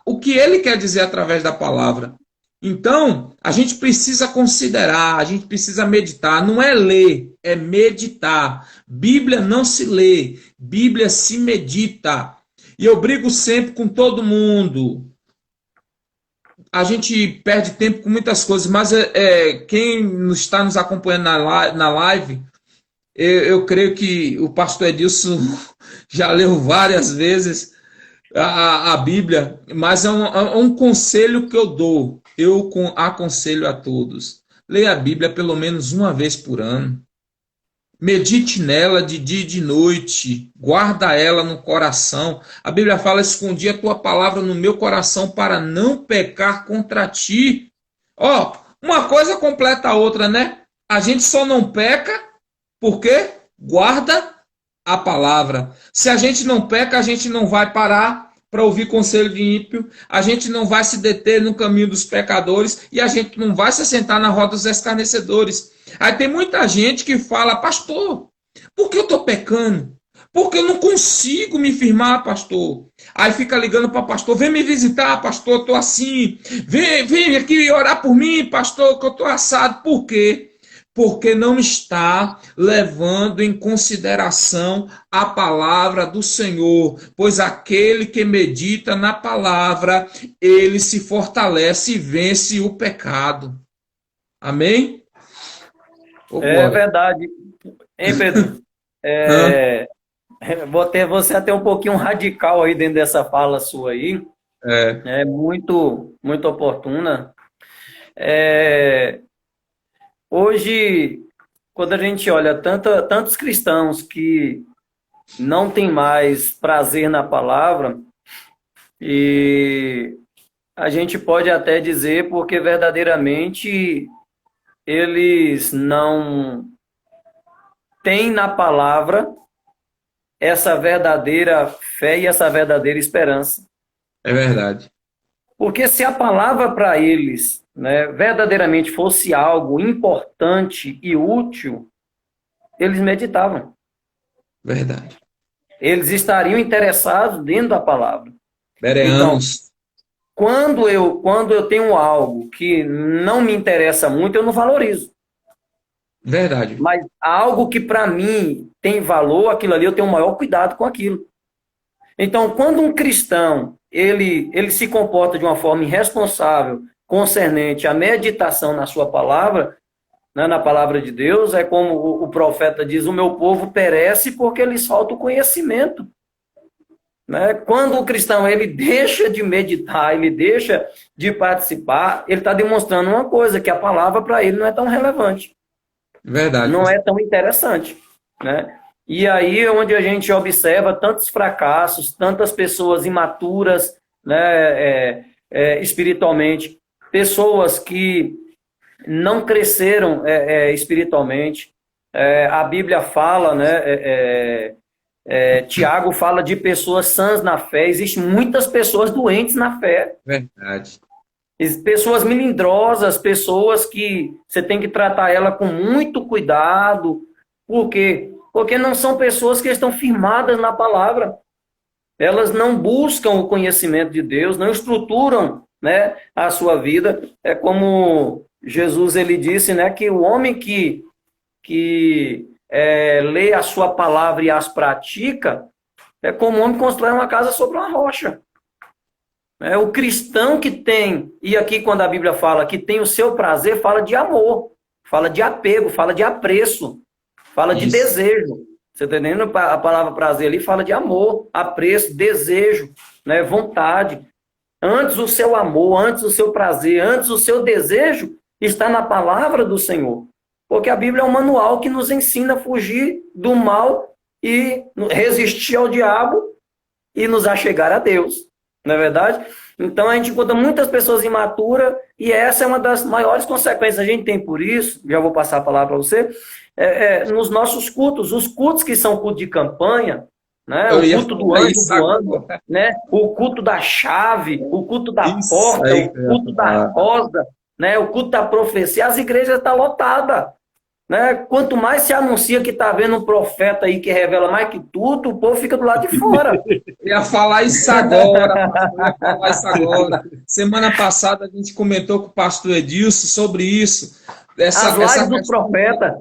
o que ele quer dizer através da palavra. Então, a gente precisa considerar, a gente precisa meditar. Não é ler, é meditar. Bíblia não se lê, Bíblia se medita. E eu brigo sempre com todo mundo. A gente perde tempo com muitas coisas, mas quem está nos acompanhando na live, eu creio que o pastor Edilson já leu várias vezes a Bíblia, mas é um conselho que eu dou. Eu aconselho a todos. Leia a Bíblia pelo menos uma vez por ano. Medite nela de dia e de noite. Guarda ela no coração. A Bíblia fala: escondi a tua palavra no meu coração para não pecar contra ti. Uma coisa completa a outra, né? A gente só não peca porque guarda a palavra. Se a gente não peca, a gente não vai parar para ouvir conselho de ímpio, a gente não vai se deter no caminho dos pecadores e a gente não vai se sentar na roda dos escarnecedores. Aí tem muita gente que fala: pastor, por que eu estou pecando? Porque eu não consigo me firmar, pastor. Aí fica ligando para o pastor: vem me visitar, pastor, estou assim. Vem aqui orar por mim, pastor, que eu estou assado. Por quê? Porque não está levando em consideração a palavra do Senhor, pois aquele que medita na palavra, ele se fortalece e vence o pecado. Amém? É verdade. Hein, Pedro? Você até um pouquinho radical aí dentro dessa fala sua aí. É muito, muito oportuna. Hoje, quando a gente olha tantos cristãos que não têm mais prazer na palavra, e a gente pode até dizer porque verdadeiramente eles não têm na palavra essa verdadeira fé e essa verdadeira esperança. É verdade. Porque se a palavra para eles, né, verdadeiramente fosse algo importante e útil, eles meditavam. Verdade. Eles estariam interessados dentro da palavra. Bereanos. Quando eu tenho algo que não me interessa muito, eu não valorizo. Verdade. Mas algo que para mim tem valor, aquilo ali eu tenho o maior cuidado com aquilo. Então, quando um cristão ele se comporta de uma forma irresponsável, concernente à meditação na sua palavra, né, na palavra de Deus, é como o profeta diz: o meu povo perece porque lhes falta o conhecimento. Né? Quando o cristão ele deixa de meditar, ele deixa de participar, ele está demonstrando uma coisa, que a palavra para ele não é tão relevante. Verdade. Não é tão interessante. Né? E aí é onde a gente observa tantos fracassos, tantas pessoas imaturas, né, espiritualmente, pessoas que não cresceram espiritualmente. A Bíblia fala, né, Tiago fala de pessoas sãs na fé. Existem muitas pessoas doentes na fé. Verdade. Pessoas melindrosas, pessoas que você tem que tratar ela com muito cuidado. Por quê? Porque não são pessoas que estão firmadas na palavra. Elas não buscam o conhecimento de Deus, não estruturam, né, a sua vida. É como Jesus ele disse, né, que o homem que lê a sua palavra e as pratica é como o homem constrói uma casa sobre uma rocha. O cristão que tem, e aqui quando a Bíblia fala que tem o seu prazer, fala de amor, fala de apego, fala de apreço, fala de desejo. Você está entendendo? A palavra prazer ali fala de amor, apreço, desejo, né, vontade. Antes o seu amor, antes o seu prazer, antes o seu desejo está na palavra do Senhor. Porque a Bíblia é um manual que nos ensina a fugir do mal e resistir ao diabo e nos achegar a Deus. Não é verdade? Então a gente encontra muitas pessoas imaturas e essa é uma das maiores consequências que a gente tem por isso. Já vou passar a palavra para você. Nos nossos cultos, os cultos que são culto de campanha, né? O culto do anjo voando, né? O culto da chave, o culto da porta, o culto da rosa, né? O culto da profecia, as igrejas estão lotadas. Né? Quanto mais se anuncia que está vendo um profeta aí que revela mais que tudo, o povo fica do lado de fora. Ia falar isso agora, pastor, ia falar isso agora. Semana passada a gente comentou com o pastor Edilson sobre isso. As lives do profeta.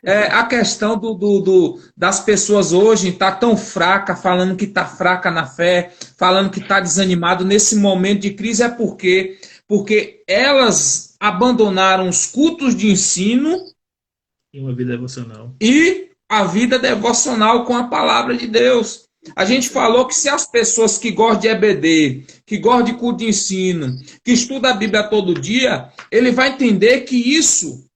A questão das pessoas hoje estar tão fraca, falando que está fraca na fé, falando que está desanimado nesse momento de crise, porque elas abandonaram os cultos de ensino e uma vida devocional. E a vida devocional com a palavra de Deus. A gente falou que se as pessoas que gostam de EBD, que gostam de culto de ensino, que estudam a Bíblia todo dia, ele vai entender que isso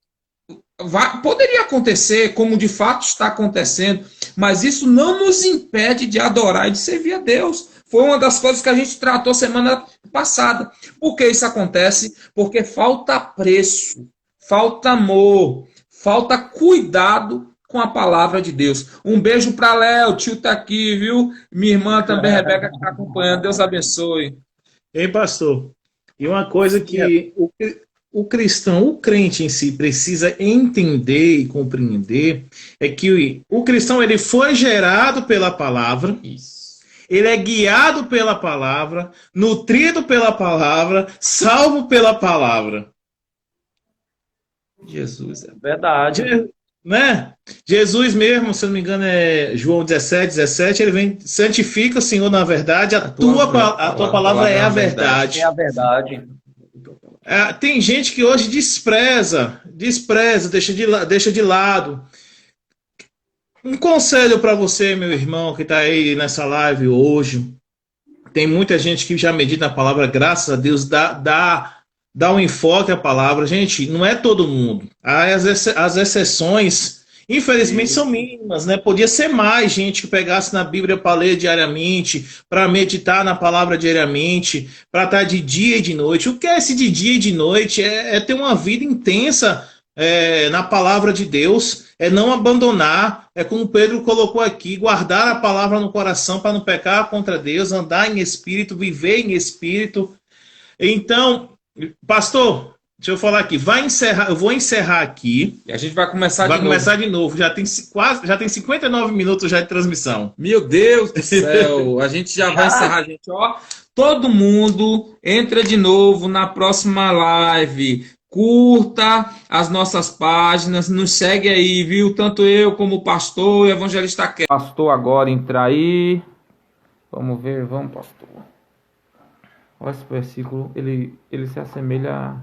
poderia acontecer, como de fato está acontecendo, mas isso não nos impede de adorar e de servir a Deus. Foi uma das coisas que a gente tratou semana passada. Por que isso acontece? Porque falta apreço, falta amor, falta cuidado com a palavra de Deus. Um beijo para Léo, o tio tá aqui, viu? Minha irmã também, Rebeca, que está acompanhando. Deus abençoe. Ei, pastor, e uma coisa que o cristão, o crente em si, precisa entender e compreender é que o cristão ele foi gerado pela palavra. Isso. Ele é guiado pela palavra, nutrido pela palavra, salvo pela palavra. Jesus, é verdade. Né? Jesus mesmo, se não me engano, é João 17, ele vem, santifica o Senhor na verdade, a tua palavra é a verdade. É a verdade. Tem gente que hoje despreza, deixa de lado. Um conselho para você, meu irmão, que está aí nessa live hoje. Tem muita gente que já medita na palavra, graças a Deus, dá um enfoque à palavra. Gente, não é todo mundo. As exceções, infelizmente, são mínimas, né? Podia ser mais gente que pegasse na Bíblia para ler diariamente, para meditar na palavra diariamente, para estar de dia e de noite. O que é esse de dia e de noite? É ter uma vida intensa na palavra de Deus, é não abandonar, é como Pedro colocou aqui, guardar a palavra no coração para não pecar contra Deus, andar em espírito, viver em espírito. Então, pastor, Deixa eu falar aqui. Eu vou encerrar aqui. E a gente vai começar Vai de novo. começar de novo. Já tem 59 minutos já de transmissão. Meu Deus do céu, a gente já vai encerrar, gente. Ó, todo mundo entra de novo na próxima live. Curta as nossas páginas, nos segue aí, viu? Tanto eu como o pastor e o evangelista quer. Pastor agora entra aí. Vamos ver, vamos, pastor. Olha esse versículo, ele se assemelha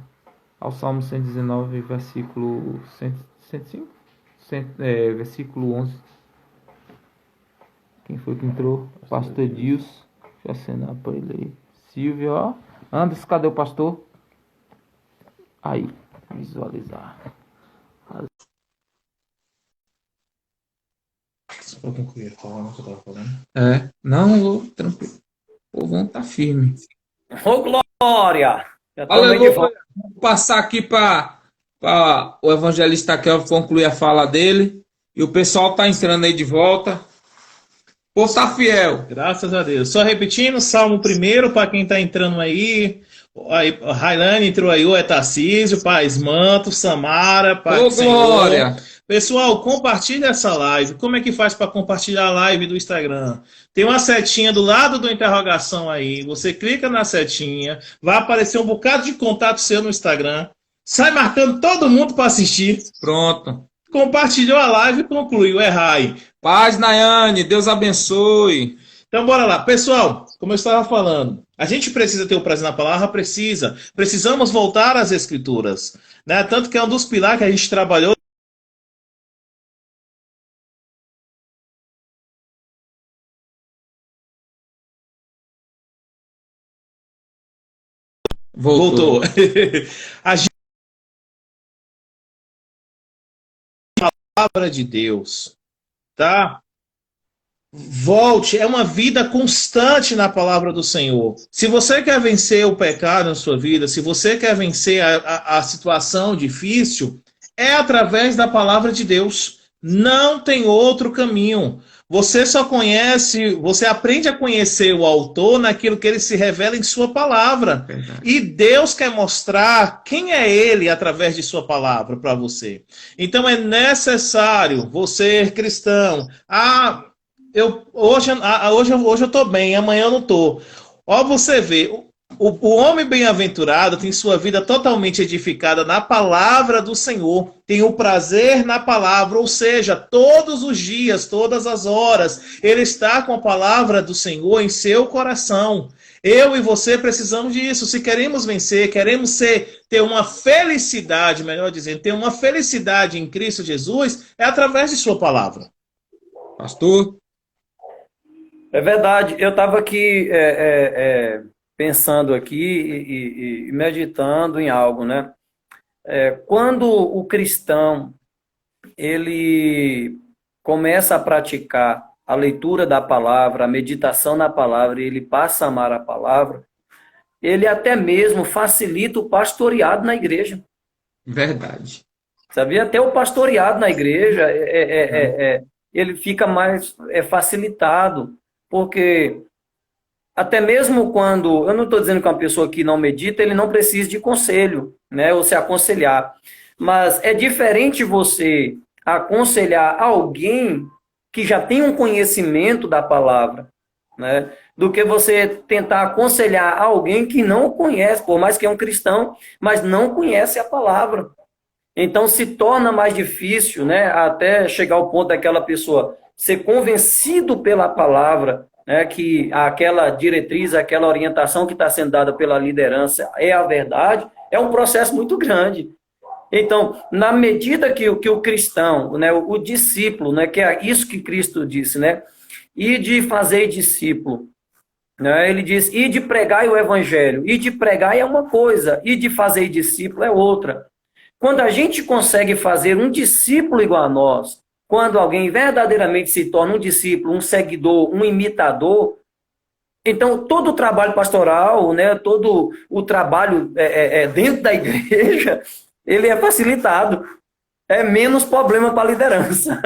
ao Salmo 119, versículo 105, versículo 11. Quem foi que entrou? O pastor Edilson. Deixa eu acenar para ele aí. Silvio, ó. Anderson, cadê o pastor? Aí, visualizar. Só para concluir a forma que eu estava falando. Não, tranquilo. O povão tá firme. Ô, glória! Já estamos aí de Aleluia. volta. Vou passar aqui para o evangelista Kelvin concluir a fala dele. E o pessoal tá entrando aí de volta. Pô, tá fiel. Graças a Deus. Só repetindo, Salmo 1 para quem está entrando aí. A Railane entrou aí, o Tarcísio, Paz Manto, Samara, Pai Ô, do Senhor. glória. Pessoal, compartilha essa live. Como é que faz para compartilhar a live do Instagram? Tem uma setinha do lado da interrogação aí. Você clica na setinha, vai aparecer um bocado de contato seu no Instagram. Sai marcando todo mundo para assistir. Pronto. Compartilhou a live e concluiu. Rai. Paz, Nayane. Deus abençoe. Então, bora lá. Pessoal, como eu estava falando, a gente precisa ter o prazer na palavra? Precisa. Precisamos voltar às Escrituras. Né? Tanto que é um dos pilares que a gente trabalhou. Voltou. A gente... palavra de Deus, tá? Volte, é uma vida constante na palavra do Senhor. Se você quer vencer o pecado na sua vida, se você quer vencer a situação difícil, é através da palavra de Deus. Não tem outro caminho. Você só conhece, você aprende a conhecer o autor naquilo que ele se revela em sua palavra. Verdade. E Deus quer mostrar quem é ele através de sua palavra para você. Então é necessário você, cristão, hoje eu estou bem, amanhã eu não estou. Ó, você vê, o homem bem-aventurado tem sua vida totalmente edificada na palavra do Senhor, tem o prazer na palavra, ou seja, todos os dias, todas as horas, ele está com a palavra do Senhor em seu coração. Eu e você precisamos disso. Se queremos vencer, queremos ter uma felicidade, melhor dizendo, ter uma felicidade em Cristo Jesus, é através de sua palavra. Pastor? É verdade. Eu estava aqui pensando aqui e meditando em algo, né? Quando o cristão ele começa a praticar a leitura da palavra, a meditação na palavra, e ele passa a amar a palavra, ele até mesmo facilita o pastoreado na igreja. Verdade. Sabia? Até o pastoreado na igreja ele fica mais facilitado, porque até mesmo quando, eu não estou dizendo que uma pessoa que não medita, ele não precisa de conselho, né, ou se aconselhar, mas é diferente você aconselhar alguém que já tem um conhecimento da palavra, né, do que você tentar aconselhar alguém que não conhece, por mais que é um cristão, mas não conhece a palavra. Então se torna mais difícil, né, até chegar ao ponto daquela pessoa ser convencido pela palavra, né, que aquela diretriz, aquela orientação que está sendo dada pela liderança é a verdade, é um processo muito grande. Então, na medida que o cristão, né, o discípulo, né, que é isso que Cristo disse, né, e de fazer discípulo, né, ele diz, e de pregar o evangelho, e de pregar é uma coisa, e de fazer discípulo é outra. Quando a gente consegue fazer um discípulo igual a nós, quando alguém verdadeiramente se torna um discípulo, um seguidor, um imitador, então todo o trabalho pastoral, né, todo o trabalho dentro da igreja, ele é facilitado. É menos problema para a liderança.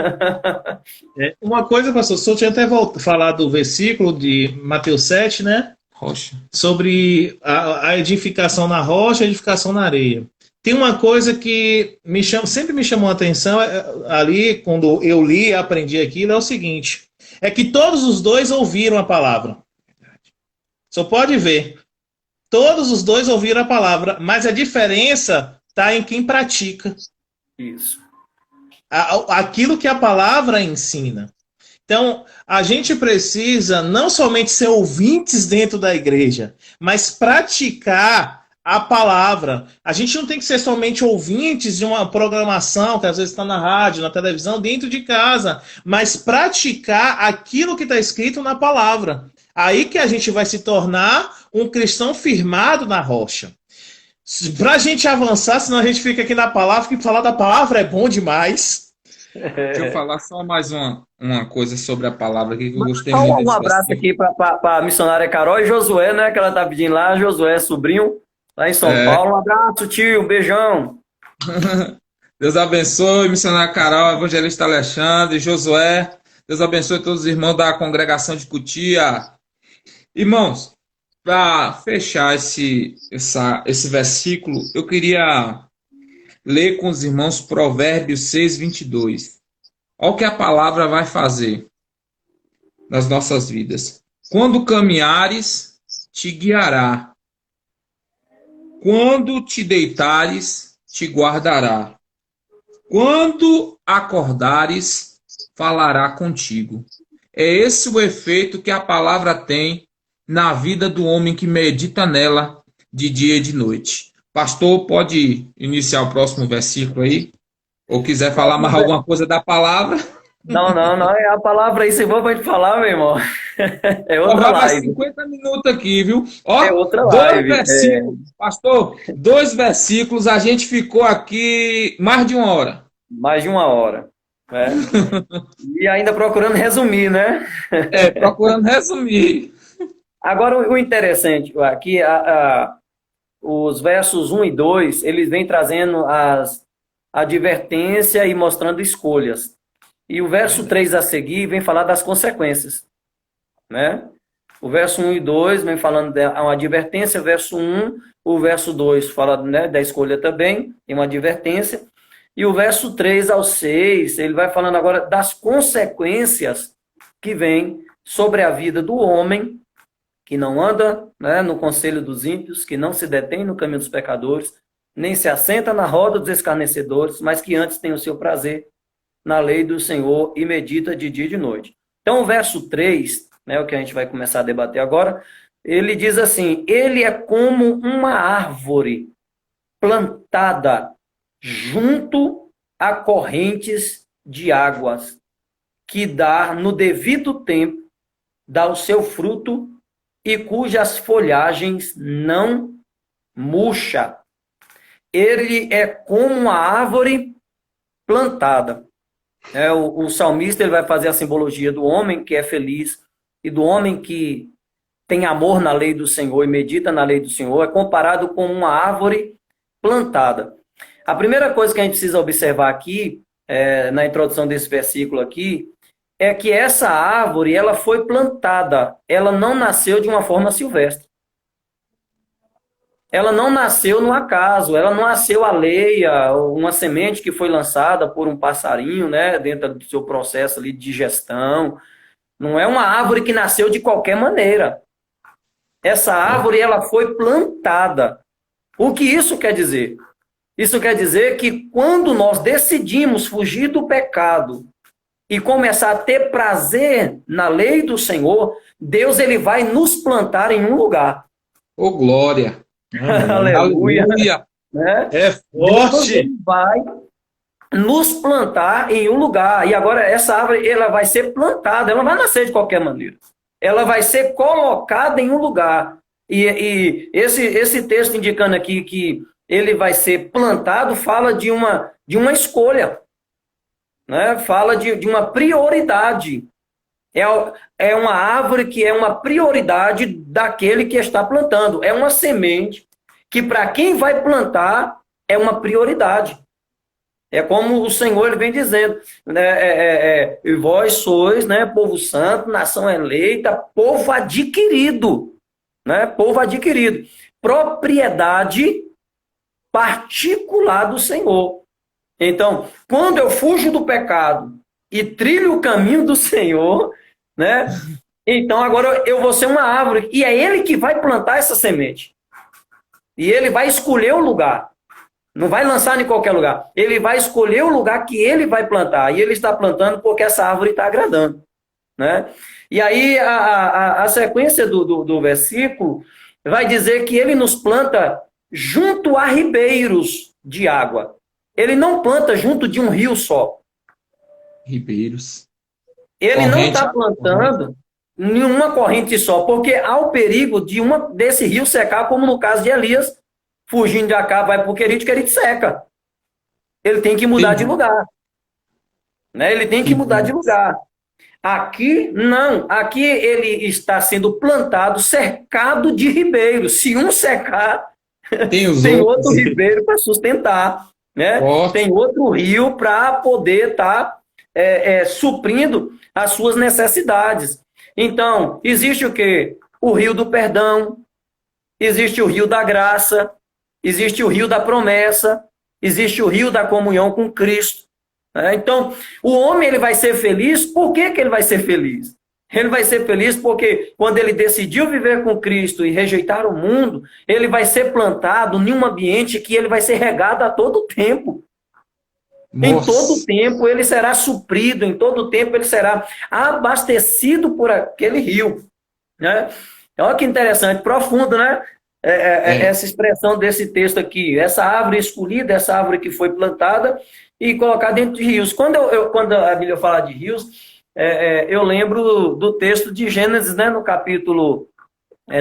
Uma coisa, pastor, o senhor tinha até falado do versículo de Mateus 7, né? Rocha. Sobre a edificação na rocha e a edificação na areia. tem uma coisa que sempre me chamou a atenção ali, quando eu li e aprendi aquilo, é o seguinte, é que todos os dois ouviram a palavra. Só pode ver. Todos os dois ouviram a palavra, mas a diferença está em quem pratica. Isso. Aquilo que a palavra ensina. Então, a gente precisa não somente ser ouvintes dentro da igreja, mas praticar a palavra. A gente não tem que ser somente ouvintes de uma programação que às vezes está na rádio, na televisão, dentro de casa, mas praticar aquilo que está escrito na palavra. Aí que a gente vai se tornar um cristão firmado na rocha. Para a gente avançar, senão a gente fica aqui na palavra, que falar da palavra é bom demais. Deixa eu falar só mais uma coisa sobre a palavra aqui que eu gostei Só muito um desse abraço versículo. aqui para a missionária Carol e Josué, né? Que ela tá pedindo lá, Josué, sobrinho, lá em São Paulo. Um abraço, tio, um beijão. Deus abençoe, missionário Carol, evangelista Alexandre, Josué. Deus abençoe todos os irmãos da congregação de Cutia. Irmãos, para fechar esse versículo, eu queria ler com os irmãos Provérbios 6, 22. Olha o que a palavra vai fazer nas nossas vidas. Quando caminhares, te guiará. Quando te deitares, te guardará. Quando acordares, falará contigo. É esse o efeito que a palavra tem na vida do homem que medita nela de dia e de noite. Pastor, pode iniciar o próximo versículo aí? Ou quiser falar mais alguma coisa da palavra? Não, é a palavra aí, se for pra gente falar, meu irmão. É outra Vai mais live. 50 minutos aqui, viu? Ó, É outra dois live. versículos. Pastor, 2 versículos, a gente ficou aqui mais de 1 hora. Mais de 1 hora. Né? E ainda procurando resumir, né? Procurando resumir. Agora, o interessante aqui, os versos 1 e 2, eles vêm trazendo a advertência e mostrando escolhas. E o verso 3 a seguir vem falar das consequências. Né? O verso 1 e 2 vem falando de uma advertência, o verso 1, o verso 2 fala, né, da escolha também, tem uma advertência. E o verso 3 ao 6, ele vai falando agora das consequências que vêm sobre a vida do homem, que não anda, né, no conselho dos ímpios, que não se detém no caminho dos pecadores, nem se assenta na roda dos escarnecedores, mas que antes tem o seu prazer na lei do Senhor e medita de dia e de noite. Então, o verso 3, né, o que a gente vai começar a debater agora, ele diz assim: ele é como uma árvore plantada junto a correntes de águas, que dá no devido tempo, dá o seu fruto e cujas folhagens não murcha. Ele é como uma árvore plantada. O salmista ele vai fazer a simbologia do homem que é feliz e do homem que tem amor na lei do Senhor e medita na lei do Senhor, é comparado com uma árvore plantada. A primeira coisa que a gente precisa observar aqui, na introdução desse versículo aqui, é que essa árvore ela foi plantada, ela não nasceu de uma forma silvestre. Ela não nasceu no acaso, ela não nasceu alheia, uma semente que foi lançada por um passarinho, né, dentro do seu processo ali de digestão. Não é uma árvore que nasceu de qualquer maneira. Essa árvore ela foi plantada. O que isso quer dizer? Isso quer dizer que quando nós decidimos fugir do pecado e começar a ter prazer na lei do Senhor, Deus ele vai nos plantar em um lugar. Ô, glória! Aleluia! Aleluia. Né? É Deus forte! ele vai nos plantar em um lugar. E agora essa árvore ela vai ser plantada, ela não vai nascer de qualquer maneira. Ela vai ser colocada em um lugar. E esse texto indicando aqui que ele vai ser plantado fala de uma escolha. Né? Fala de uma prioridade. É uma árvore que é uma prioridade daquele que está plantando. É uma semente que, para quem vai plantar, é uma prioridade. É como o Senhor ele vem dizendo, né? E vós sois, né, povo santo, nação eleita, povo adquirido. Né? Povo adquirido. Propriedade particular do Senhor. Então, quando eu fujo do pecado e trilho o caminho do Senhor, né? Então agora eu vou ser uma árvore, e é Ele que vai plantar essa semente. E Ele vai escolher o lugar. Não vai lançar em qualquer lugar. Ele vai escolher o lugar que Ele vai plantar. E Ele está plantando porque essa árvore está agradando, né? E aí a sequência do versículo vai dizer que Ele nos planta junto a ribeiros de água. Ele não planta junto de um rio só. Ribeiros. Ele não Corrente. está plantando em uma corrente só, porque há o perigo de desse rio secar, como no caso de Elias, fugindo de Acabe, vai para o Querite seca. Ele tem que mudar de lugar. Né? Ele tem que mudar de lugar. Aqui, não. Aqui ele está sendo plantado, cercado de ribeiros. Se um secar, tem outro ribeiro para sustentar. Né? Tem outro rio para poder estar suprindo as suas necessidades. Então, existe o quê? O rio do perdão, existe o rio da graça, existe o rio da promessa, existe o rio da comunhão com Cristo. Então, o homem ele vai ser feliz. Por que ele vai ser feliz? Ele vai ser feliz porque quando ele decidiu viver com Cristo e rejeitar o mundo, ele vai ser plantado em um ambiente que ele vai ser regado a todo tempo. Nossa. Em todo tempo ele será suprido, em todo tempo ele será abastecido por aquele rio. Né? Olha que interessante, profundo, né? Essa expressão desse texto aqui. Essa árvore escolhida, essa árvore que foi plantada e colocada dentro de rios. Quando a Bíblia fala de rios, eu lembro do texto de Gênesis, né? No capítulo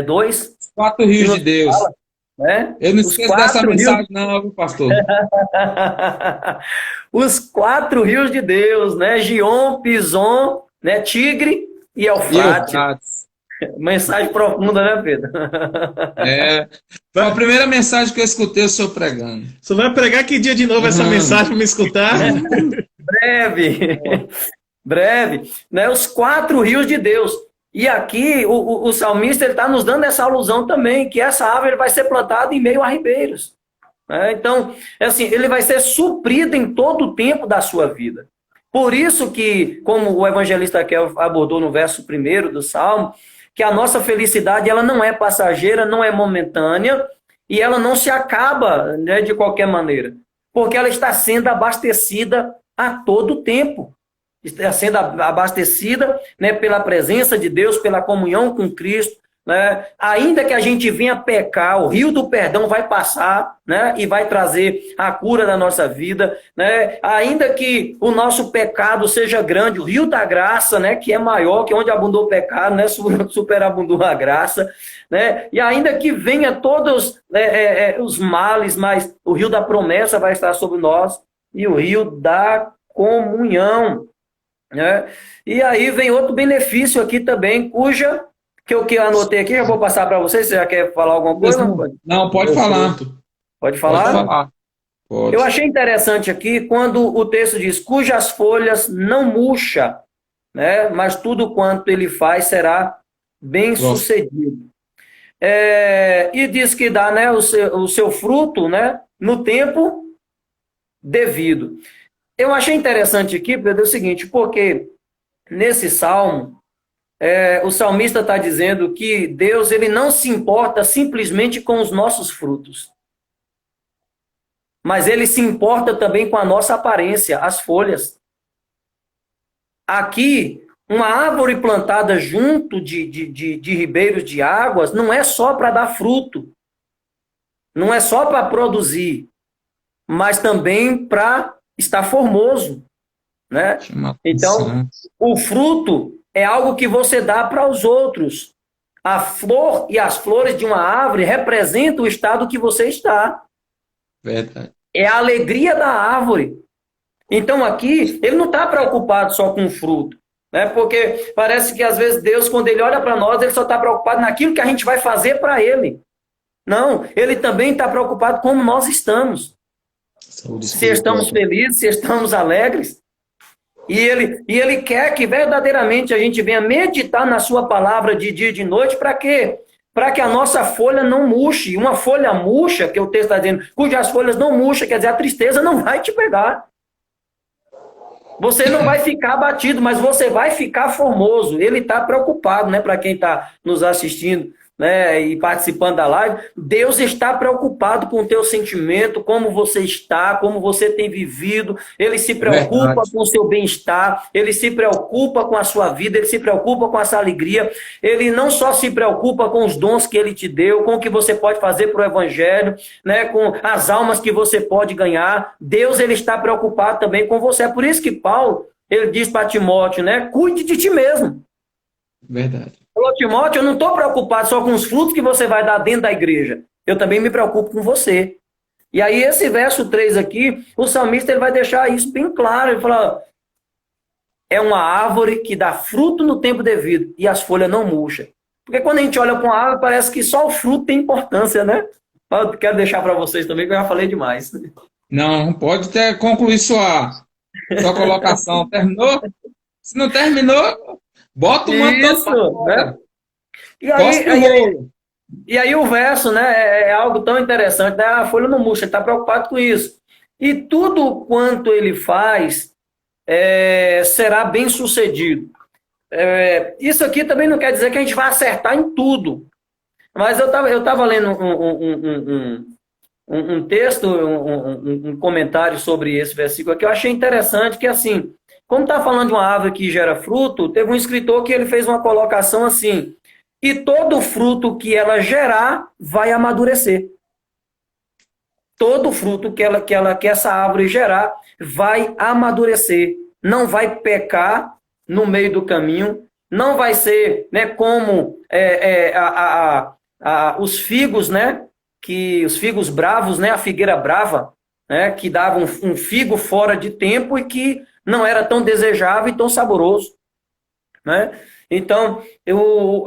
2. Os 4 rios de Deus. Fala, né? Eu não esqueço dessa mensagem, não, pastor. Os 4 rios de Deus, né? Gion, Pison, né? Tigre e Eufrates. Mensagem profunda, né, Pedro? Foi a primeira mensagem que eu escutei o senhor pregando. Você vai pregar que dia de novo essa mensagem para me escutar? Breve. Né? Os 4 rios de Deus. E aqui o salmista está nos dando essa alusão também, que essa árvore vai ser plantada em meio a ribeiros. Então, assim, ele vai ser suprido em todo o tempo da sua vida. Por isso que, como o evangelista Kel abordou no verso 1 do Salmo, que a nossa felicidade ela não é passageira, não é momentânea, e ela não se acaba, né, de qualquer maneira, porque ela está sendo abastecida a todo tempo. Está sendo abastecida, né, pela presença de Deus, pela comunhão com Cristo. Né? Ainda que a gente venha pecar, o rio do perdão vai passar, né, e vai trazer a cura da nossa vida. Né? Ainda que o nosso pecado seja grande, o rio da graça, né, que é maior, que é onde abundou o pecado, né, superabundou a graça. Né? E ainda que venha todos os males, mas o rio da promessa vai estar sobre nós, e o rio da comunhão. Né? E aí vem outro benefício aqui também, que eu anotei aqui, já vou passar para vocês. Você já quer falar alguma coisa? Não, pode falar. Pode falar? Pode falar. Pode. Eu achei interessante aqui quando o texto diz, cujas folhas não murcha, né? Mas tudo quanto ele faz será bem sucedido. E diz que dá, né, o seu fruto, né, no tempo devido. Eu achei interessante aqui, Pedro, o seguinte, porque nesse salmo, o salmista está dizendo que Deus ele não se importa simplesmente com os nossos frutos, mas ele se importa também com a nossa aparência, as folhas. Aqui, uma árvore plantada junto de ribeiros de águas não é só para dar fruto, não é só para produzir, mas também para estar formoso. Né? Então, o fruto é algo que você dá para os outros. A flor e as flores de uma árvore representam o estado que você está. Verdade. É a alegria da árvore. Então aqui, ele não está preocupado só com o fruto. Né? Porque parece que às vezes Deus, quando ele olha para nós, ele só está preocupado naquilo que a gente vai fazer para ele. Não, ele também está preocupado como nós estamos. Se estamos felizes, se estamos alegres. E ele quer que verdadeiramente a gente venha meditar na sua palavra de dia e de noite, para quê? para que a nossa folha não murche. Uma folha murcha, que o texto está dizendo, cujas folhas não murcham, quer dizer, a tristeza não vai te pegar. Você não vai ficar abatido, mas você vai ficar formoso. Ele está preocupado, né? Para quem está nos assistindo, né, e participando da live, Deus está preocupado com o teu sentimento, como você está, como você tem vivido. Ele se preocupa Verdade. com o seu bem-estar, ele se preocupa com a sua vida, ele se preocupa com essa alegria. Ele não só se preocupa com os dons que ele te deu, com o que você pode fazer para o evangelho, né, com as almas que você pode ganhar. Deus, ele está preocupado também com você. É por isso que Paulo, ele diz para Timóteo, né, cuide de ti mesmo. Verdade. Falou, Timóteo, eu não estou preocupado só com os frutos que você vai dar dentro da igreja. Eu também me preocupo com você. E aí, esse verso 3 aqui, o salmista ele vai deixar isso bem claro. Ele fala, é uma árvore que dá fruto no tempo devido e as folhas não murcham. Porque quando a gente olha para uma árvore, parece que só o fruto tem importância, né? Eu quero deixar para vocês também, que eu já falei demais. Não, pode ter concluir sua colocação. Terminou? Se não terminou, bota o manto Isso, todo pra fora. né? E Rolo. e aí o verso, né, é algo tão interessante, né? A folha não murcha, ele está preocupado com isso. E tudo quanto ele faz será bem sucedido. Isso aqui também não quer dizer que a gente vai acertar em tudo. Mas eu tava lendo um texto, um comentário sobre esse versículo aqui, eu achei interessante que, assim, como está falando de uma árvore que gera fruto, teve um escritor que ele fez uma colocação assim, e todo fruto que ela gerar vai amadurecer. Todo fruto que essa árvore gerar vai amadurecer. Não vai pecar no meio do caminho, não vai ser, né, como os figos, né, os figos bravos, né, a figueira brava, né, que davam um figo fora de tempo e que não era tão desejável e tão saboroso, né? Então,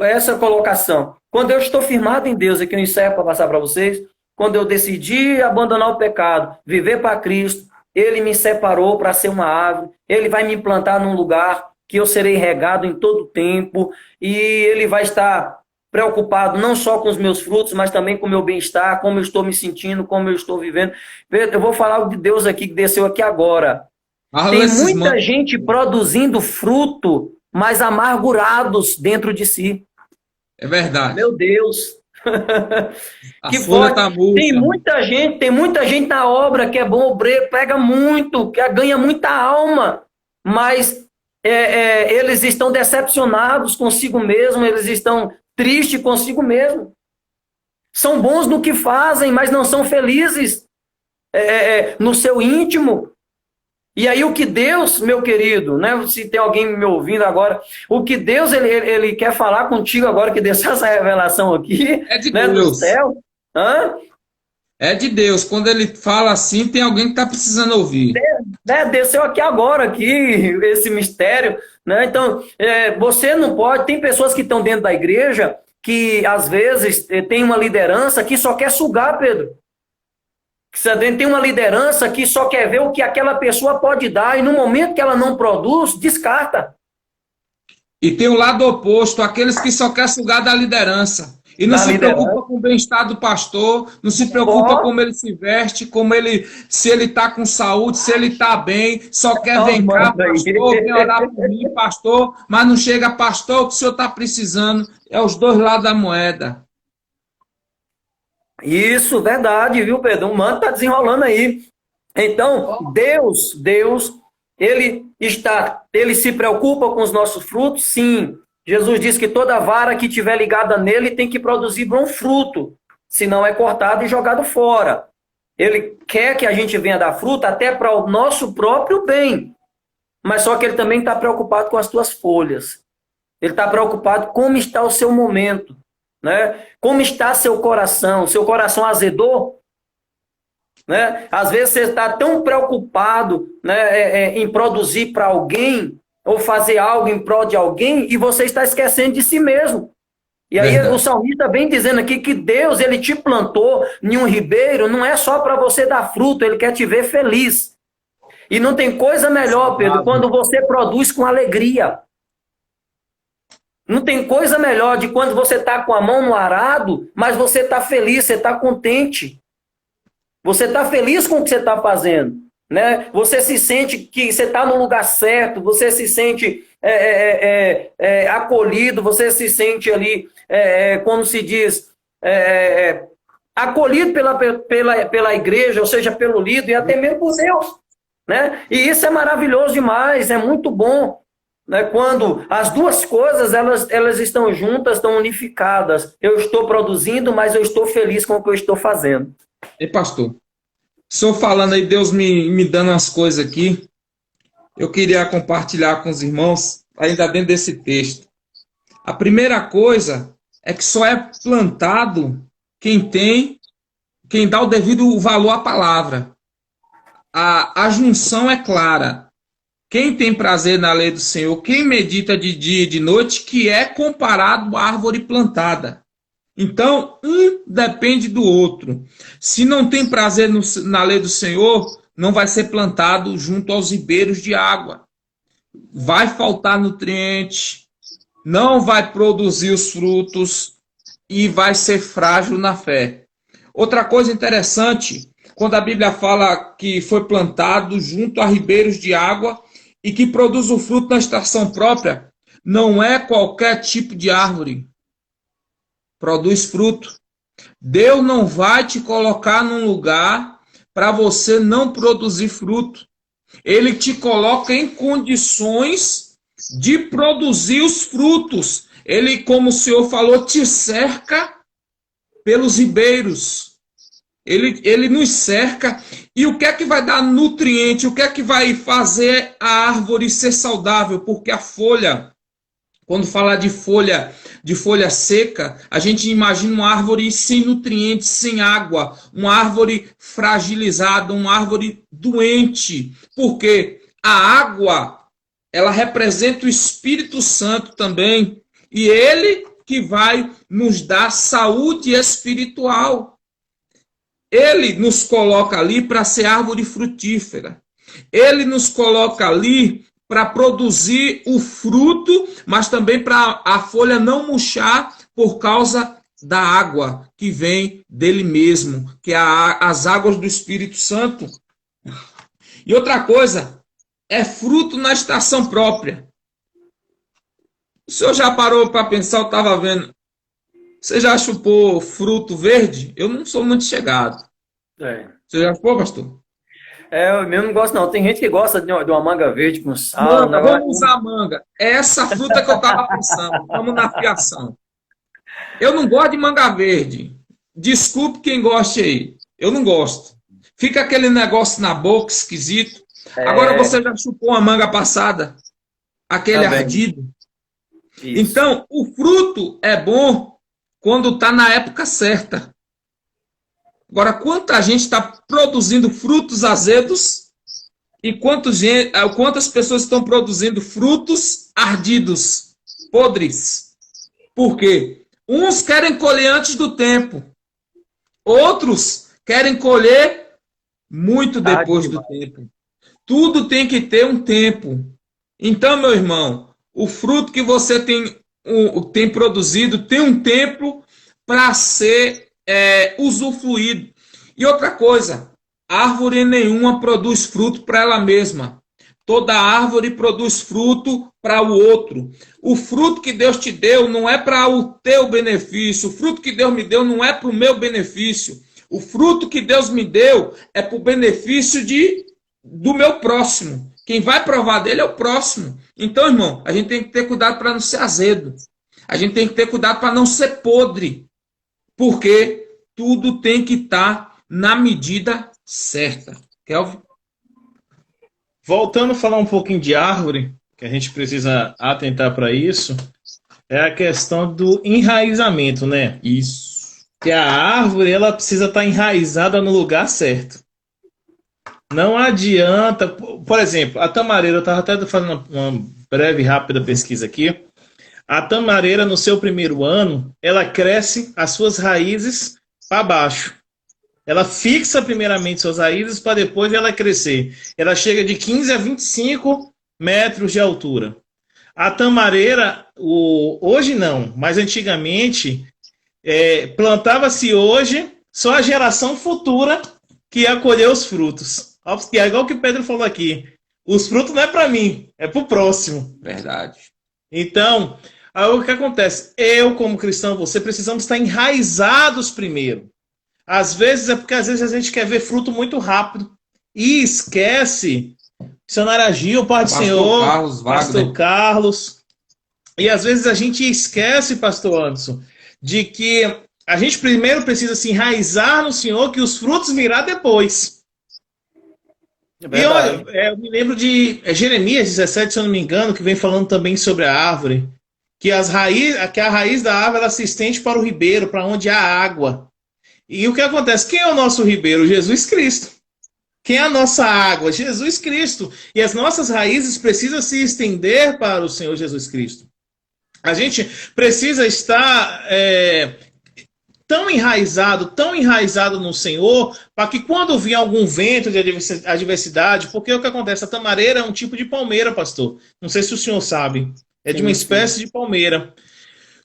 essa colocação, quando eu estou firmado em Deus, é que eu encerro para passar para vocês, quando eu decidi abandonar o pecado, viver para Cristo, Ele me separou para ser uma árvore, Ele vai me implantar num lugar que eu serei regado em todo o tempo, e Ele vai estar preocupado não só com os meus frutos, mas também com o meu bem-estar, como eu estou me sentindo, como eu estou vivendo. Eu vou falar de Deus aqui, que desceu aqui agora. Tem muita gente produzindo fruto, mas amargurados dentro de si. É verdade. Meu Deus. A que folha tá murcha. Tem muita gente na obra que é bom obreiro, pega muito, que ganha muita alma, mas eles estão decepcionados consigo mesmo, eles estão tristes consigo mesmo. São bons no que fazem, mas não são felizes no seu íntimo. E aí o que Deus, meu querido, né, se tem alguém me ouvindo agora, o que Deus ele quer falar contigo agora, que desceu essa revelação aqui, de né, Deus. do céu. É de Deus. Quando ele fala assim, tem alguém que está precisando ouvir. Desceu aqui agora, aqui, esse mistério. Né? Então, você não pode... Tem pessoas que estão dentro da igreja que, às vezes, tem uma liderança que só quer sugar, Pedro. Tem uma liderança que só quer ver o que aquela pessoa pode dar e no momento que ela não produz, descarta. E tem o lado oposto, aqueles que só querem sugar da liderança. E não se preocupa com o bem-estar do pastor, não se preocupa como ele se veste, se ele está com saúde, se ele está bem, só quer vem cá, pastor, vem orar por mim, pastor, mas não chega, pastor, o que o senhor está precisando. É os dois lados da moeda. Isso, verdade, viu, Pedro? O manto está desenrolando aí. Então, Deus, ele se preocupa com os nossos frutos, sim. Jesus diz que toda vara que estiver ligada nele tem que produzir bom fruto, senão é cortado e jogado fora. Ele quer que a gente venha dar fruto até para o nosso próprio bem, mas só que ele também está preocupado com as tuas folhas. Ele está preocupado com como está o seu momento, né? Como está seu coração azedou? Né? Às vezes você está tão preocupado, né, em produzir para alguém, ou fazer algo em prol de alguém, e você está esquecendo de si mesmo. E aí o salmista vem dizendo aqui que Deus, ele te plantou em um ribeiro, não é só para você dar fruto, ele quer te ver feliz. E não tem coisa melhor, Pedro, quando você produz com alegria. Não tem coisa melhor de quando você está com a mão no arado, mas você está feliz, você está contente. Você está feliz com o que você está fazendo. Né? Você se sente que você está no lugar certo, você se sente acolhido, você se sente ali, como se diz, acolhido pela igreja, ou seja, pelo líder e até mesmo por Deus. Né? E isso é maravilhoso demais, é muito bom. Né? Quando as duas coisas elas estão juntas, estão unificadas. Eu estou produzindo, mas eu estou feliz com o que eu estou fazendo. E pastor, o senhor falando aí, Deus me dando as coisas aqui, eu queria compartilhar com os irmãos, ainda dentro desse texto. A primeira coisa é que só é plantado quem dá o devido valor à palavra. A junção é clara. Quem tem prazer na lei do Senhor, quem medita de dia e de noite, que é comparado à árvore plantada. Então, um depende do outro. Se não tem prazer na lei do Senhor, não vai ser plantado junto aos ribeiros de água. Vai faltar nutriente, não vai produzir os frutos e vai ser frágil na fé. Outra coisa interessante, quando a Bíblia fala que foi plantado junto a ribeiros de água e que produz o fruto na estação própria, não é qualquer tipo de árvore. Produz fruto. Deus não vai te colocar num lugar para você não produzir fruto. Ele te coloca em condições de produzir os frutos. Ele, como o Senhor falou, te cerca pelos ribeiros. Ele nos cerca. E o que é que vai dar nutriente? O que é que vai fazer a árvore ser saudável? Porque a folha, quando fala de folha seca, a gente imagina uma árvore sem nutrientes, sem água, uma árvore fragilizada, uma árvore doente. Porque a água, ela representa o Espírito Santo também. E ele que vai nos dar saúde espiritual. Ele nos coloca ali para ser árvore frutífera. Ele nos coloca ali para produzir o fruto, mas também para a folha não murchar por causa da água que vem dele mesmo, que é as águas do Espírito Santo. E outra coisa, é fruto na estação própria. O senhor já parou para pensar? Eu estava vendo. Você já chupou fruto verde? Eu não sou muito chegado. Você já chupou, pastor? Eu mesmo não gosto, não. Tem gente que gosta de uma manga verde com sal. Não, vamos usar a manga. É essa fruta que eu estava pensando. Vamos na fiação. Eu não gosto de manga verde. Desculpe quem goste aí. Eu não gosto. Fica aquele negócio na boca esquisito. Agora você já chupou uma manga passada? Aquele ardido? Isso. Então, o fruto é bom quando está na época certa. Agora, quanta gente está produzindo frutos azedos e quantas pessoas estão produzindo frutos ardidos, podres? Por quê? Uns querem colher antes do tempo. Outros querem colher muito depois do tempo. Tudo tem que ter um tempo. Então, meu irmão, o fruto que você tem produzido tem um tempo para ser usufruído. E outra coisa, árvore nenhuma produz fruto para ela mesma. Toda árvore produz fruto para o outro. O fruto que Deus te deu não é para o teu benefício. O fruto que Deus me deu não é para o meu benefício. O fruto que Deus me deu é para o benefício do meu próximo. Quem vai provar dele é o próximo. Então, irmão, a gente tem que ter cuidado para não ser azedo. A gente tem que ter cuidado para não ser podre. Porque tudo tem que estar na medida certa. Kelvin? Voltando a falar um pouquinho de árvore, que a gente precisa atentar para isso, é a questão do enraizamento, né? Isso. Que a árvore, ela precisa estar enraizada no lugar certo. Não adianta... Por exemplo, a tamareira, eu estava até fazendo uma breve, rápida pesquisa aqui. A tamareira, no seu primeiro ano, ela cresce as suas raízes para baixo. Ela fixa primeiramente suas raízes para depois ela crescer. Ela chega de 15 a 25 metros de altura. A tamareira, hoje não, mas antigamente, plantava-se hoje só a geração futura que ia colher os frutos. É igual que o Pedro falou aqui. Os frutos não é para mim, é para o próximo. Verdade. Então, aí o que acontece? Eu, como cristão, você precisamos estar enraizados primeiro. Às vezes a gente quer ver fruto muito rápido e esquece. Missionária Gil, Pai do Senhor, Carlos, Pastor Carlos. E às vezes a gente esquece, Pastor Anderson, de que a gente primeiro precisa se enraizar no Senhor, que os frutos virão depois. E olha, eu me lembro de Jeremias 17, se eu não me engano, que vem falando também sobre a árvore, que a raiz da árvore ela se estende para o ribeiro, para onde há água. E o que acontece? Quem é o nosso ribeiro? Jesus Cristo. Quem é a nossa água? Jesus Cristo. E as nossas raízes precisam se estender para o Senhor Jesus Cristo. A gente precisa estar tão enraizado no Senhor, para que quando vier algum vento de adversidade, porque o que acontece? A tamareira é um tipo de palmeira, pastor. Não sei se o senhor sabe. É de uma espécie de palmeira.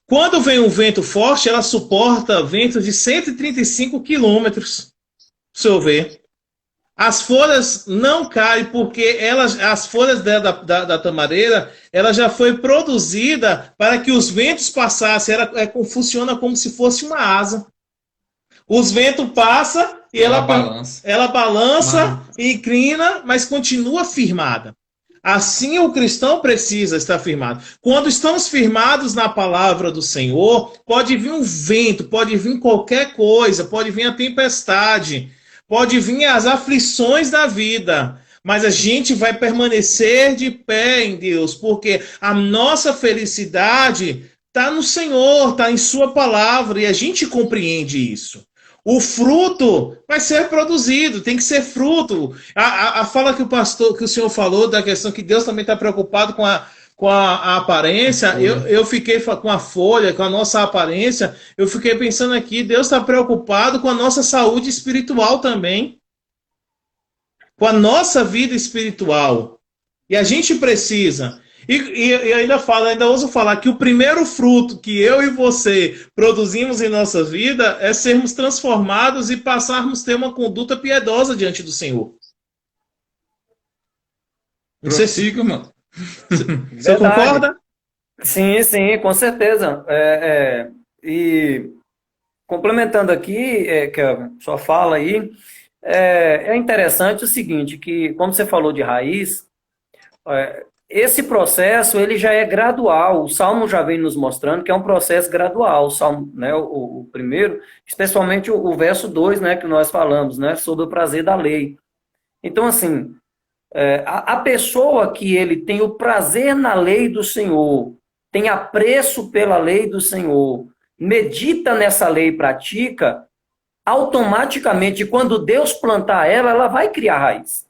Quando vem um vento forte, ela suporta ventos de 135 quilômetros. O senhor vê. As folhas não caem porque as folhas da tamareira ela já foi produzida para que os ventos passassem. Funciona como se fosse uma asa. Os ventos passam e ela balança, inclina, mas continua firmada. Assim o cristão precisa estar firmado. Quando estamos firmados na palavra do Senhor, pode vir um vento, pode vir qualquer coisa, pode vir a tempestade, pode vir as aflições da vida, mas a gente vai permanecer de pé em Deus, porque a nossa felicidade está no Senhor, está em sua palavra, e a gente compreende isso. O fruto vai ser produzido, tem que ser fruto. A fala que o senhor falou da questão que Deus também está preocupado com a aparência, eu fiquei com a folha, com a nossa aparência, eu fiquei pensando aqui, Deus está preocupado com a nossa saúde espiritual também, com a nossa vida espiritual. E a gente precisa. E ainda ouso falar que o primeiro fruto que eu e você produzimos em nossa vida é sermos transformados e passarmos a ter uma conduta piedosa diante do Senhor. Prossiga, mano. Você concorda? Sim, com certeza. E complementando aqui, que a sua fala aí, é interessante o seguinte, que como você falou de raiz, esse processo ele já é gradual. O Salmo já vem nos mostrando que é um processo gradual. O Salmo, né, o primeiro, especialmente o verso 2, né, que nós falamos, né, sobre o prazer da lei. Então, assim, a pessoa que ele tem o prazer na lei do Senhor, tem apreço pela lei do Senhor, medita nessa lei e pratica, automaticamente, quando Deus plantar ela vai criar raiz.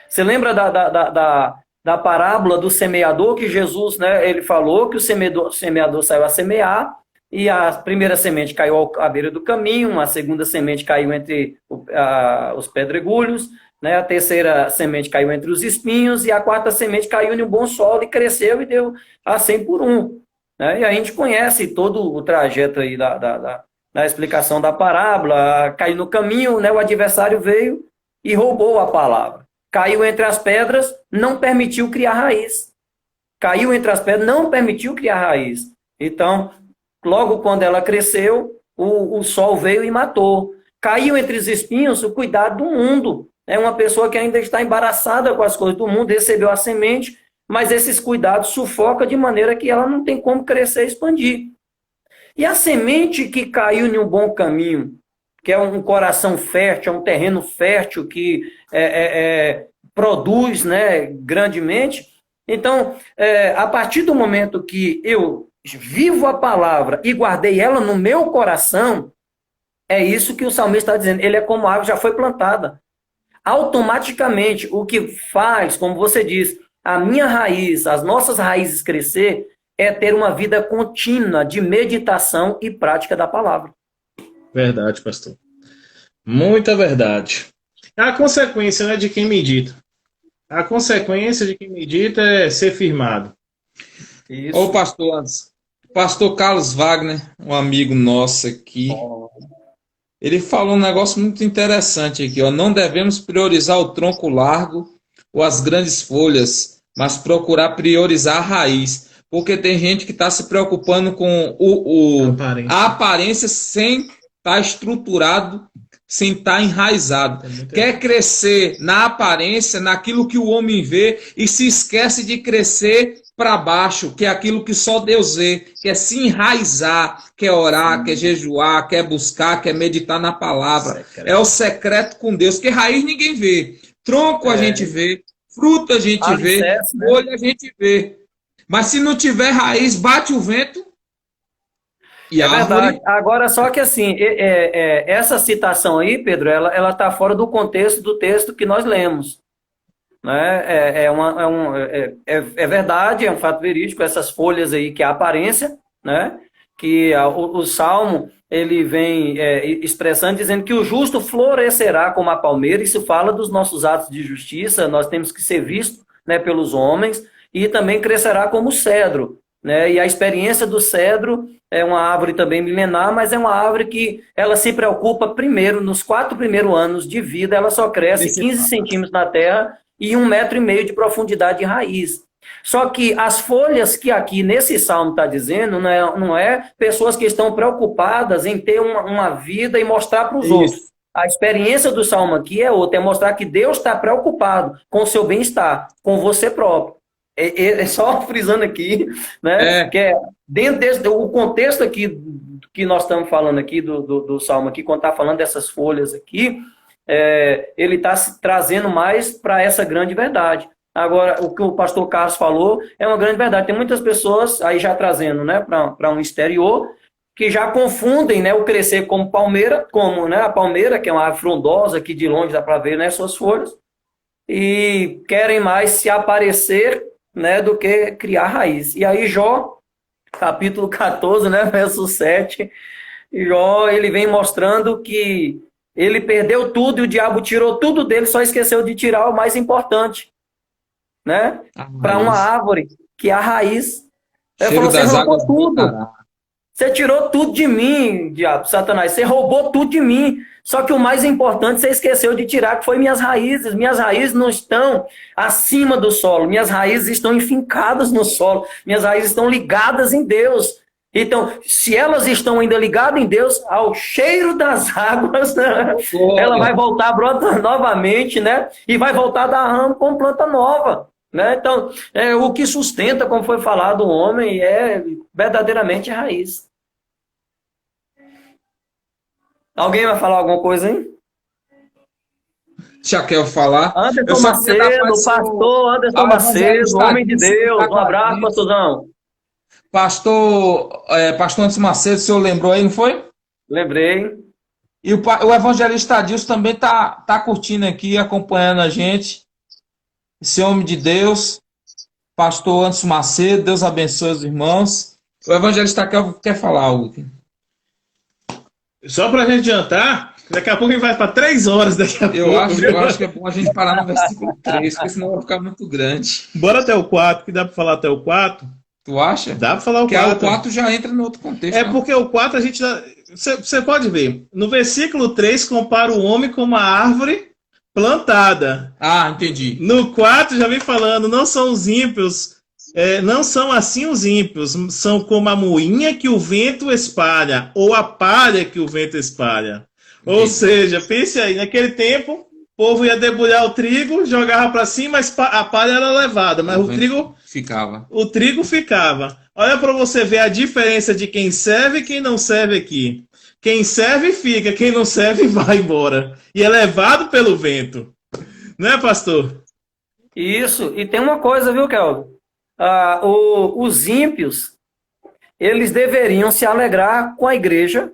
Você lembra da parábola do semeador, que Jesus, né, ele falou que o semeador saiu a semear, e a primeira semente caiu à beira do caminho, a segunda semente caiu entre os pedregulhos, né, a terceira semente caiu entre os espinhos, e a quarta semente caiu em um bom solo e cresceu e deu a 100 por 1. Né? E a gente conhece todo o trajeto aí da explicação da parábola. Caiu no caminho, né, o adversário veio e roubou a palavra. Caiu entre as pedras, não permitiu criar raiz. Caiu entre as pedras, não permitiu criar raiz. Então, logo quando ela cresceu, o sol veio e matou. Caiu entre os espinhos, o cuidado do mundo. É uma pessoa que ainda está embaraçada com as coisas do mundo, recebeu a semente, mas esses cuidados sufocam de maneira que ela não tem como crescer e expandir. E a semente que caiu em um bom caminho, que é um coração fértil, é um terreno fértil que produz, né, grandemente. Então, a partir do momento que eu vivo a palavra e guardei ela no meu coração, é isso que o salmista está dizendo. Ele é como a árvore já foi plantada. Automaticamente, o que faz, como você diz, a minha raiz, as nossas raízes crescer, é ter uma vida contínua de meditação e prática da palavra. Verdade, pastor. Muita verdade. A consequência, né, de quem medita. A consequência de quem medita é ser firmado. Isso. Ô, pastor, pastor Carlos Wagner, um amigo nosso aqui, ele falou um negócio muito interessante aqui, ó. Não devemos priorizar o tronco largo ou as grandes folhas, mas procurar priorizar a raiz. Porque tem gente que está se preocupando com a aparência sem estar estruturado, sem estar enraizado. Quer crescer na aparência, naquilo que o homem vê, e se esquece de crescer para baixo, que é aquilo que só Deus vê, que é se enraizar, quer orar, quer jejuar, quer buscar, quer meditar na palavra. É o secreto com Deus, porque raiz ninguém vê. Tronco a gente vê, fruta a gente vê, folha a gente vê. Mas se não tiver raiz, bate o vento e a árvore... verdade. Agora, só que assim, essa citação aí, Pedro, ela está fora do contexto do texto que nós lemos. Né? É verdade, é um fato verídico, essas folhas aí, que é a aparência, né? Que o Salmo, ele vem expressando, dizendo que o justo florescerá como a palmeira. Isso fala dos nossos atos de justiça, nós temos que ser vistos, né, pelos homens, e também crescerá como o cedro, né? E a experiência do cedro é uma árvore também milenar, mas é uma árvore que ela se preocupa primeiro, nos 4 primeiros anos de vida, ela só cresce 15 centímetros na terra e 1,5 metro de profundidade de raiz. Só que as folhas que aqui nesse salmo está dizendo, não é pessoas que estão preocupadas em ter uma vida e mostrar para os outros. A experiência do salmo aqui é outra, é mostrar que Deus está preocupado com o seu bem-estar, com você próprio. Só frisando aqui, né? Que é dentro o contexto aqui que nós estamos falando aqui do salmo aqui, quando está falando dessas folhas aqui, ele está trazendo mais para essa grande verdade. Agora, o que o pastor Carlos falou é uma grande verdade. Tem muitas pessoas, aí já trazendo, né, para um exterior, que já confundem, né, o crescer como palmeira, como, né, a palmeira, que é uma árvore frondosa, que de longe dá para ver, né, suas folhas, e querem mais se aparecer, né, do que criar raiz. E aí Jó, capítulo 14, né, verso 7, Jó, ele vem mostrando que ele perdeu tudo e o diabo tirou tudo dele, só esqueceu de tirar o mais importante, né? Para uma árvore, que é a raiz. Ele falou, você roubou tudo. Você tirou tudo de mim, diabo, Satanás. Você roubou tudo de mim. Só que o mais importante você esqueceu de tirar, que foi minhas raízes. Minhas raízes não estão acima do solo. Minhas raízes estão enfincadas no solo. Minhas raízes estão ligadas em Deus. Então, se elas estão ainda ligadas em Deus, ao cheiro das águas, né, ela vai voltar a brotar novamente, né? E vai voltar a dar ramo com planta nova. Né? Então, o que sustenta, como foi falado, o homem é verdadeiramente a raiz. Alguém vai falar alguma coisa aí? Já quero falar. Anderson Macedo, pastor Anderson Macedo, homem de Deus. Um abraço, pastorzão. Pastor Anderson Macedo, o senhor lembrou aí, não foi? Lembrei. E o evangelista Adilson também tá curtindo aqui, acompanhando a gente. Esse homem de Deus, pastor Anderson Macedo, Deus abençoe os irmãos. O evangelista quer falar algo. Só para a gente adiantar, daqui a pouco a gente vai para 3 horas. Eu acho que é bom a gente parar no versículo 3, porque senão vai ficar muito grande. Bora até o 4, que dá para falar até o 4. Tu acha? Dá para falar o 4. Porque o 4 já entra no outro contexto. Porque o 4 a gente... Você pode ver, no versículo 3 compara o homem com uma árvore plantada. Ah, entendi. No 4 já vem falando, não são os ímpios, não são assim os ímpios, são como a moinha que o vento espalha, ou a palha que o vento espalha. Entendi. Ou seja, pense aí, naquele tempo, o povo ia debulhar o trigo, jogava para cima, a palha era levada, mas o trigo ficava. Olha para você ver a diferença de quem serve e quem não serve aqui. Quem serve fica, quem não serve vai embora. E é levado pelo vento. Não é, pastor? Isso. E tem uma coisa, viu, Kelvin? Os ímpios, eles deveriam se alegrar com a igreja.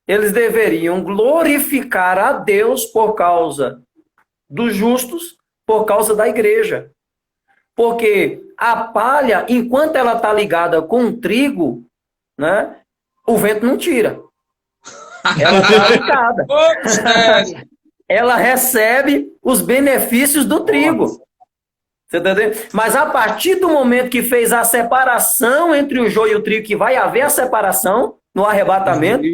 Eles deveriam glorificar a Deus por causa dos justos, por causa da igreja. Porque a palha, enquanto ela está ligada com o trigo, né, o vento não tira. Ela está ligada. Ela recebe os benefícios do trigo. Você tá entendendo? Mas a partir do momento que fez a separação entre o joio e o trigo, que vai haver a separação no arrebatamento,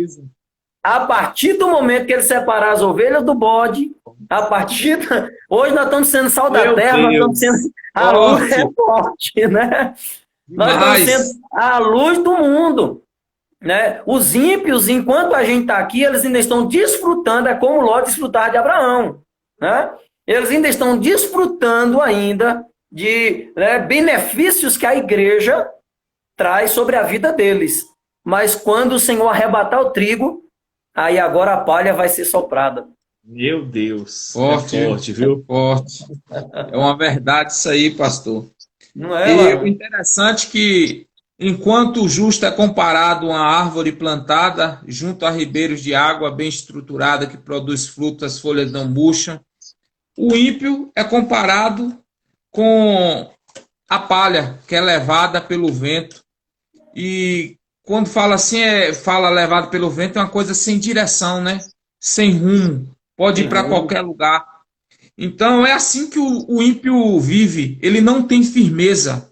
a partir do momento que ele separar as ovelhas do bode, a partir hoje nós estamos sendo sal da terra, nós estamos sendo a luz é forte, né? Nós estamos sendo a luz do mundo, né? Os ímpios, enquanto a gente está aqui, eles ainda estão desfrutando, é como Ló desfrutar de Abraão, né? Eles ainda estão desfrutando ainda de, né, benefícios que a igreja traz sobre a vida deles. Mas quando o Senhor arrebatar o trigo, aí agora a palha vai ser soprada. Meu Deus. Forte, é forte, viu? Forte. É uma verdade isso aí, pastor. Não é, e o interessante é que, enquanto o justo é comparado a uma árvore plantada junto a ribeiros de água bem estruturada que produz frutos, as folhas não murcham, o ímpio é comparado com a palha que é levada pelo vento. E quando fala assim, fala levado pelo vento, é uma coisa sem direção, né? Sem rumo, pode ir para qualquer lugar. Então é assim que o ímpio vive. Ele não tem firmeza,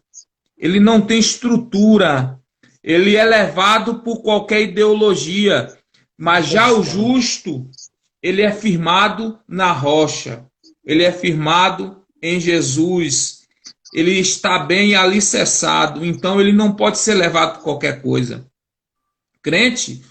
ele não tem estrutura, ele é levado por qualquer ideologia. Mas já o justo, ele é firmado na rocha, ele é firmado em Jesus, ele está bem alicerçado, então ele não pode ser levado por qualquer coisa. Crente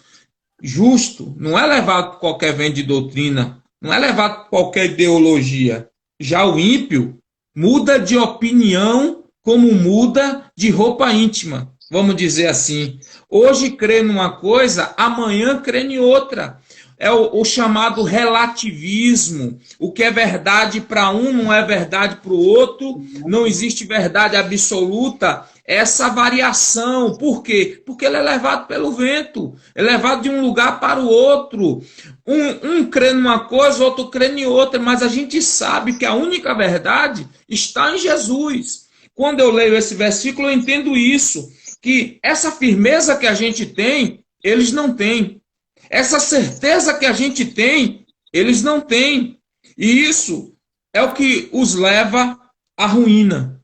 justo não é levado por qualquer vento de doutrina, não é levado por qualquer ideologia. Já o ímpio muda de opinião como muda de roupa íntima, vamos dizer assim. Hoje crê numa coisa, amanhã crê em outra. É o chamado relativismo. O que é verdade para um não é verdade para o outro. Não existe verdade absoluta. Essa variação. Por quê? Porque ele é levado pelo vento. É levado de um lugar para o outro. Um crê numa coisa, outro crê em outra. Mas a gente sabe que a única verdade está em Jesus. Quando eu leio esse versículo, eu entendo isso. Que essa firmeza que a gente tem, eles não têm. Essa certeza que a gente tem, eles não têm. E isso é o que os leva à ruína.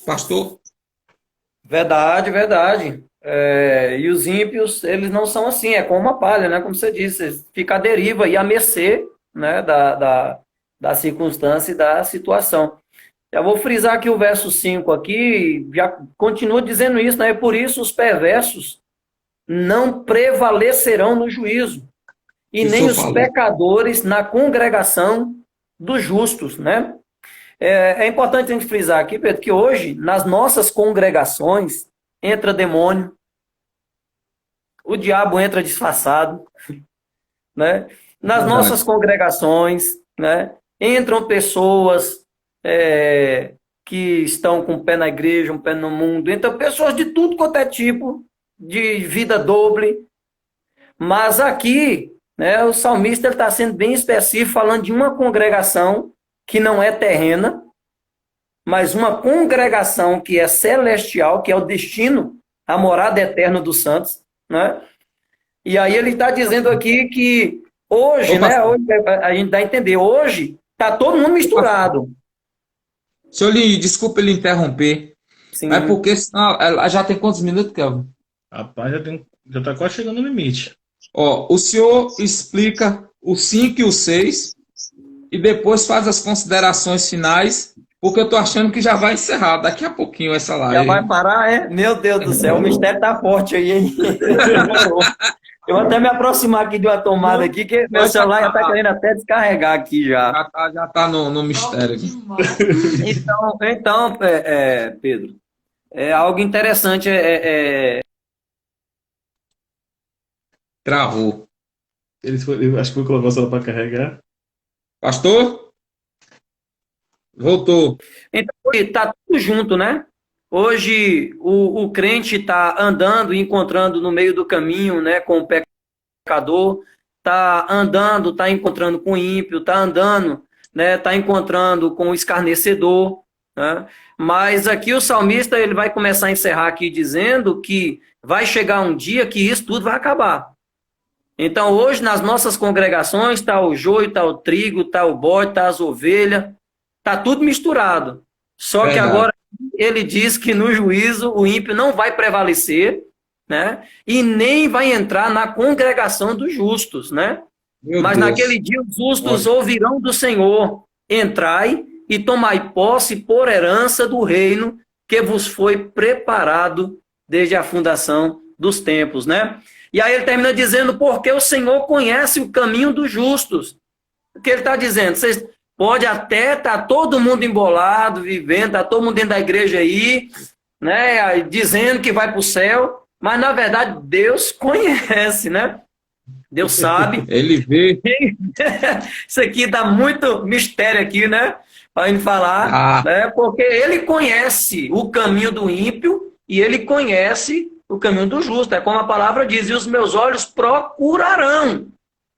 Pastor? Verdade, verdade. E os ímpios, eles não são assim, é como uma palha, né? Como você disse, fica à deriva e à mercê, né, da circunstância e da situação. Eu vou frisar aqui o verso 5 aqui, já continua dizendo isso, né? Por isso os perversos não prevalecerão no juízo, e nem os pecadores na congregação dos justos, né? É importante a gente frisar aqui, Pedro, que hoje, nas nossas congregações, entra demônio, o diabo entra disfarçado, né? Nas nossas congregações, né, entram pessoas que estão com um pé na igreja, um pé no mundo, entram pessoas de tudo quanto é tipo, de vida doble, mas aqui, né, o salmista está sendo bem específico, falando de uma congregação que não é terrena, mas uma congregação que é celestial, que é o destino, a morada eterna dos santos, né? E aí ele está dizendo aqui que hoje, né, hoje a gente dá a entender, hoje está todo mundo misturado. Senhor, desculpa ele interromper, Sim. mas porque senão, ela já tem quantos minutos, Kelvin? Rapaz, já está quase chegando no limite. O senhor explica o 5 e o 6 e depois faz as considerações finais, porque eu estou achando que já vai encerrar daqui a pouquinho essa live. Já vai parar, é? Meu Deus do céu, o mistério tá forte aí, hein? Eu vou até me aproximar aqui de uma tomada aqui, que meu celular já está querendo até descarregar aqui já. Já tá no mistério aqui. Então, Pedro, algo interessante Travou. Acho que foi colocar o celular para carregar. Pastor? Voltou. Então, está tudo junto, né? Hoje, o crente está andando e encontrando no meio do caminho, né, com o pecador, está andando, está encontrando com o ímpio, está andando, né, está encontrando com o escarnecedor, né? Mas aqui o salmista ele vai começar a encerrar aqui dizendo que vai chegar um dia que isso tudo vai acabar. Então, hoje, nas nossas congregações, está o joio, está o trigo, está o bode, está as ovelhas, está tudo misturado. Só que Verdade. agora ele diz que no juízo o ímpio não vai prevalecer, né? E nem vai entrar na congregação dos justos, né? Meu Mas Deus. naquele dia os justos Olha. ouvirão do Senhor: entrai e tomai posse por herança do reino que vos foi preparado desde a fundação dos tempos, né? E aí ele termina dizendo: porque o Senhor conhece o caminho dos justos. O que ele está dizendo? Vocês pode até estar todo mundo embolado, vivendo, está todo mundo dentro da igreja aí, né? Dizendo que vai para o céu, mas na verdade Deus conhece, né? Deus sabe. Ele vê. Isso aqui dá muito mistério aqui, né? Para gente falar, né? Porque ele conhece o caminho do ímpio e ele conhece o caminho do justo. É como a palavra diz: e os meus olhos procurarão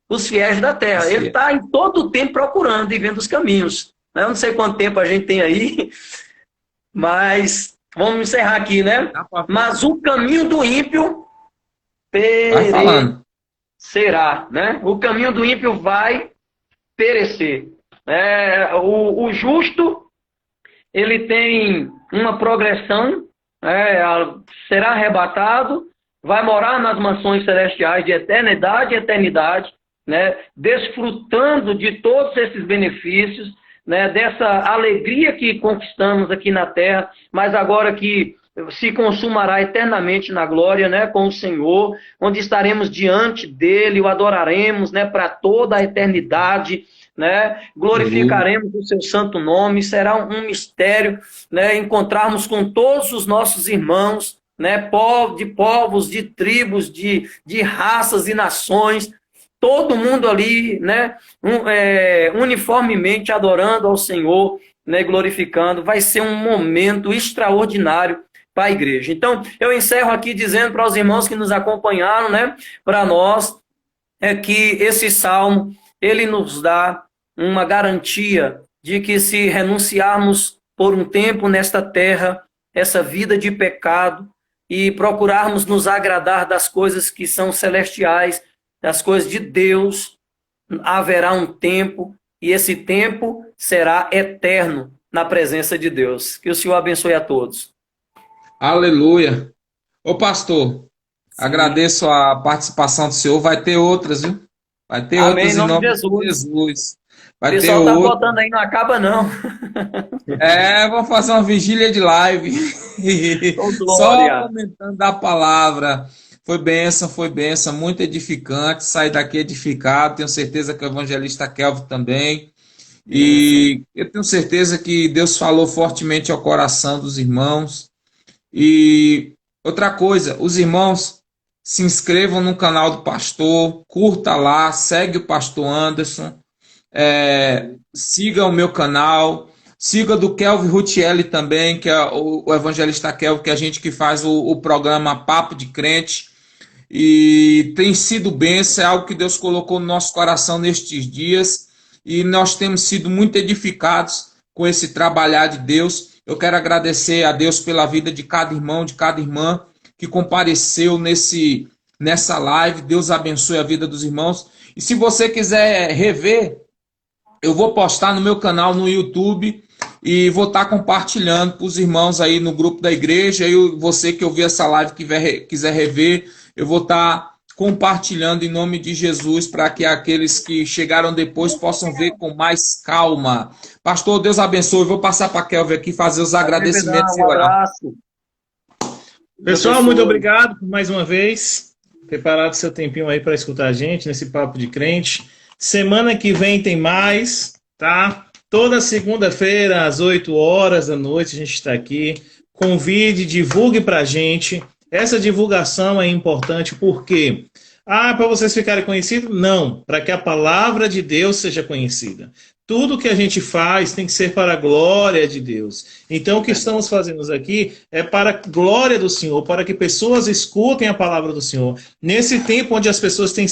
os fiéis da terra. Ele está em todo o tempo procurando e vendo os caminhos. Eu não sei quanto tempo a gente tem aí, mas vamos encerrar aqui, né? Mas o caminho do ímpio perecerá, né? O caminho do ímpio vai perecer. O justo, ele tem uma progressão, será arrebatado, vai morar nas mansões celestiais de eternidade em eternidade, né, desfrutando de todos esses benefícios, né, dessa alegria que conquistamos aqui na terra, mas agora que se consumará eternamente na glória, né, com o Senhor, onde estaremos diante dele, o adoraremos, né, para toda a eternidade, né, glorificaremos o seu santo nome. Será um mistério, né, encontrarmos com todos os nossos irmãos, né, de povos, de tribos, de raças e nações, todo mundo ali, né, uniformemente adorando ao Senhor, né, glorificando. Vai ser um momento extraordinário para a igreja. Então, eu encerro aqui dizendo para os irmãos que nos acompanharam, né, para nós, que esse salmo, ele nos dá uma garantia de que se renunciarmos por um tempo nesta terra, essa vida de pecado, e procurarmos nos agradar das coisas que são celestiais, das coisas de Deus, haverá um tempo, e esse tempo será eterno na presença de Deus. Que o Senhor abençoe a todos. Aleluia. Ô pastor, agradeço a participação do senhor. Vai ter outras, viu? Vai ter Amém, outras em nome de Jesus. O pessoal está botando aí, não acaba não. Vou fazer uma vigília de live. Só comentando da palavra. Foi bênção, muito edificante. Sair daqui edificado. Tenho certeza que o evangelista Kelvin também. E eu tenho certeza que Deus falou fortemente ao coração dos irmãos. E outra coisa, os irmãos se inscrevam no canal do pastor, curta lá, segue o pastor Anderson, siga o meu canal, siga do Kelvin Rutielli também, que é o evangelista Kelvin, que é a gente que faz o programa Papo de Crente, e tem sido bênção, é algo que Deus colocou no nosso coração nestes dias, e nós temos sido muito edificados com esse trabalhar de Deus. Eu quero agradecer a Deus pela vida de cada irmão, de cada irmã que compareceu nessa live. Deus abençoe a vida dos irmãos. E se você quiser rever, eu vou postar no meu canal no YouTube e vou estar compartilhando para os irmãos aí no grupo da igreja. E você que ouvir essa live quiser rever, eu vou estar compartilhando em nome de Jesus para que aqueles que chegaram depois possam ver com mais calma. Pastor, Deus abençoe. Vou passar para a Kelvin aqui fazer os agradecimentos. Um abraço. Pessoal, muito obrigado por mais uma vez ter parado seu tempinho aí para escutar a gente nesse Papo de Crente. Semana que vem tem mais, tá? Toda segunda-feira, às 8 horas da noite, a gente está aqui. Convide, divulgue para a gente. Essa divulgação é importante porque... para vocês ficarem conhecidos? Não, para que a palavra de Deus seja conhecida. Tudo que a gente faz tem que ser para a glória de Deus. Então, o que estamos fazendo aqui é para a glória do Senhor, para que pessoas escutem a palavra do Senhor. Nesse tempo onde as pessoas têm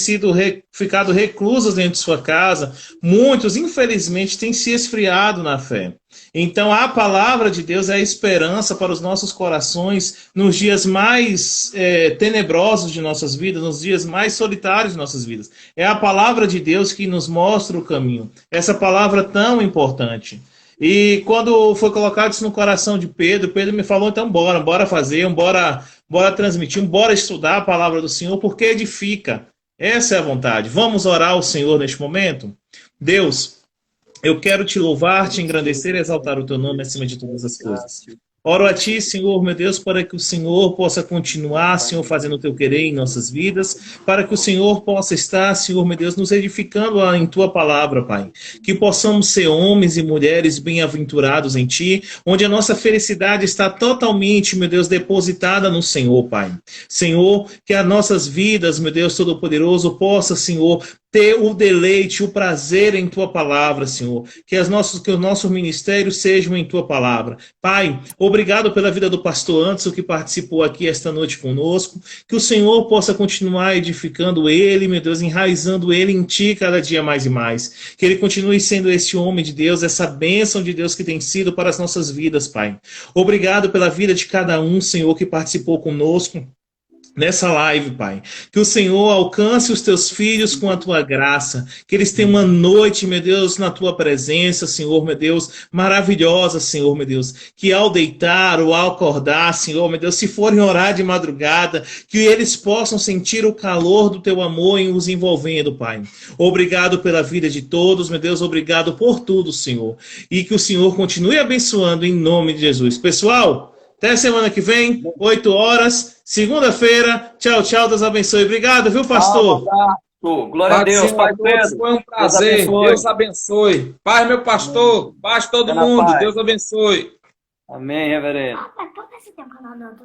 ficado reclusas dentro de sua casa, muitos, infelizmente, têm se esfriado na fé. Então, a palavra de Deus é a esperança para os nossos corações nos dias mais tenebrosos de nossas vidas, nos dias mais solitários de nossas vidas. É a palavra de Deus que nos mostra o caminho. Essa palavra tão importante. E quando foi colocado isso no coração de Pedro, Pedro me falou, então bora fazer, bora transmitir, bora estudar a palavra do Senhor, porque edifica. Essa é a vontade. Vamos orar ao Senhor neste momento? Deus, eu quero te louvar, te engrandecer e exaltar o teu nome acima de todas as coisas. Oro a ti, Senhor, meu Deus, para que o Senhor possa continuar, Senhor, fazendo o teu querer em nossas vidas, para que o Senhor possa estar, Senhor, meu Deus, nos edificando em tua palavra, Pai. Que possamos ser homens e mulheres bem-aventurados em ti, onde a nossa felicidade está totalmente, meu Deus, depositada no Senhor, Pai. Senhor, que as nossas vidas, meu Deus Todo-Poderoso, possa, Senhor, ter o deleite, o prazer em tua palavra, Senhor. Que os nossos ministérios sejam em tua palavra. Pai, obrigado pela vida do pastor Anderson, que participou aqui esta noite conosco. Que o Senhor possa continuar edificando ele, meu Deus, enraizando ele em ti cada dia mais e mais. Que ele continue sendo esse homem de Deus, essa bênção de Deus que tem sido para as nossas vidas, Pai. Obrigado pela vida de cada um, Senhor, que participou conosco nessa live, Pai. Que o Senhor alcance os teus filhos com a tua graça. Que eles tenham uma noite, meu Deus, na tua presença, Senhor, meu Deus, maravilhosa, Senhor, meu Deus. Que ao deitar ou ao acordar, Senhor, meu Deus, se forem orar de madrugada, que eles possam sentir o calor do teu amor em os envolvendo, Pai. Obrigado pela vida de todos, meu Deus, obrigado por tudo, Senhor. E que o Senhor continue abençoando em nome de Jesus. Pessoal, até semana que vem, 8 horas, segunda-feira. Tchau, tchau, Deus abençoe. Obrigado, viu, pastor? Glória a Deus, Pai Pedro. Foi um prazer. Deus abençoe. Paz, meu pastor. Paz todo mundo. Deus abençoe. Amém, reverendo. Ah, mas por que você tem um canal não?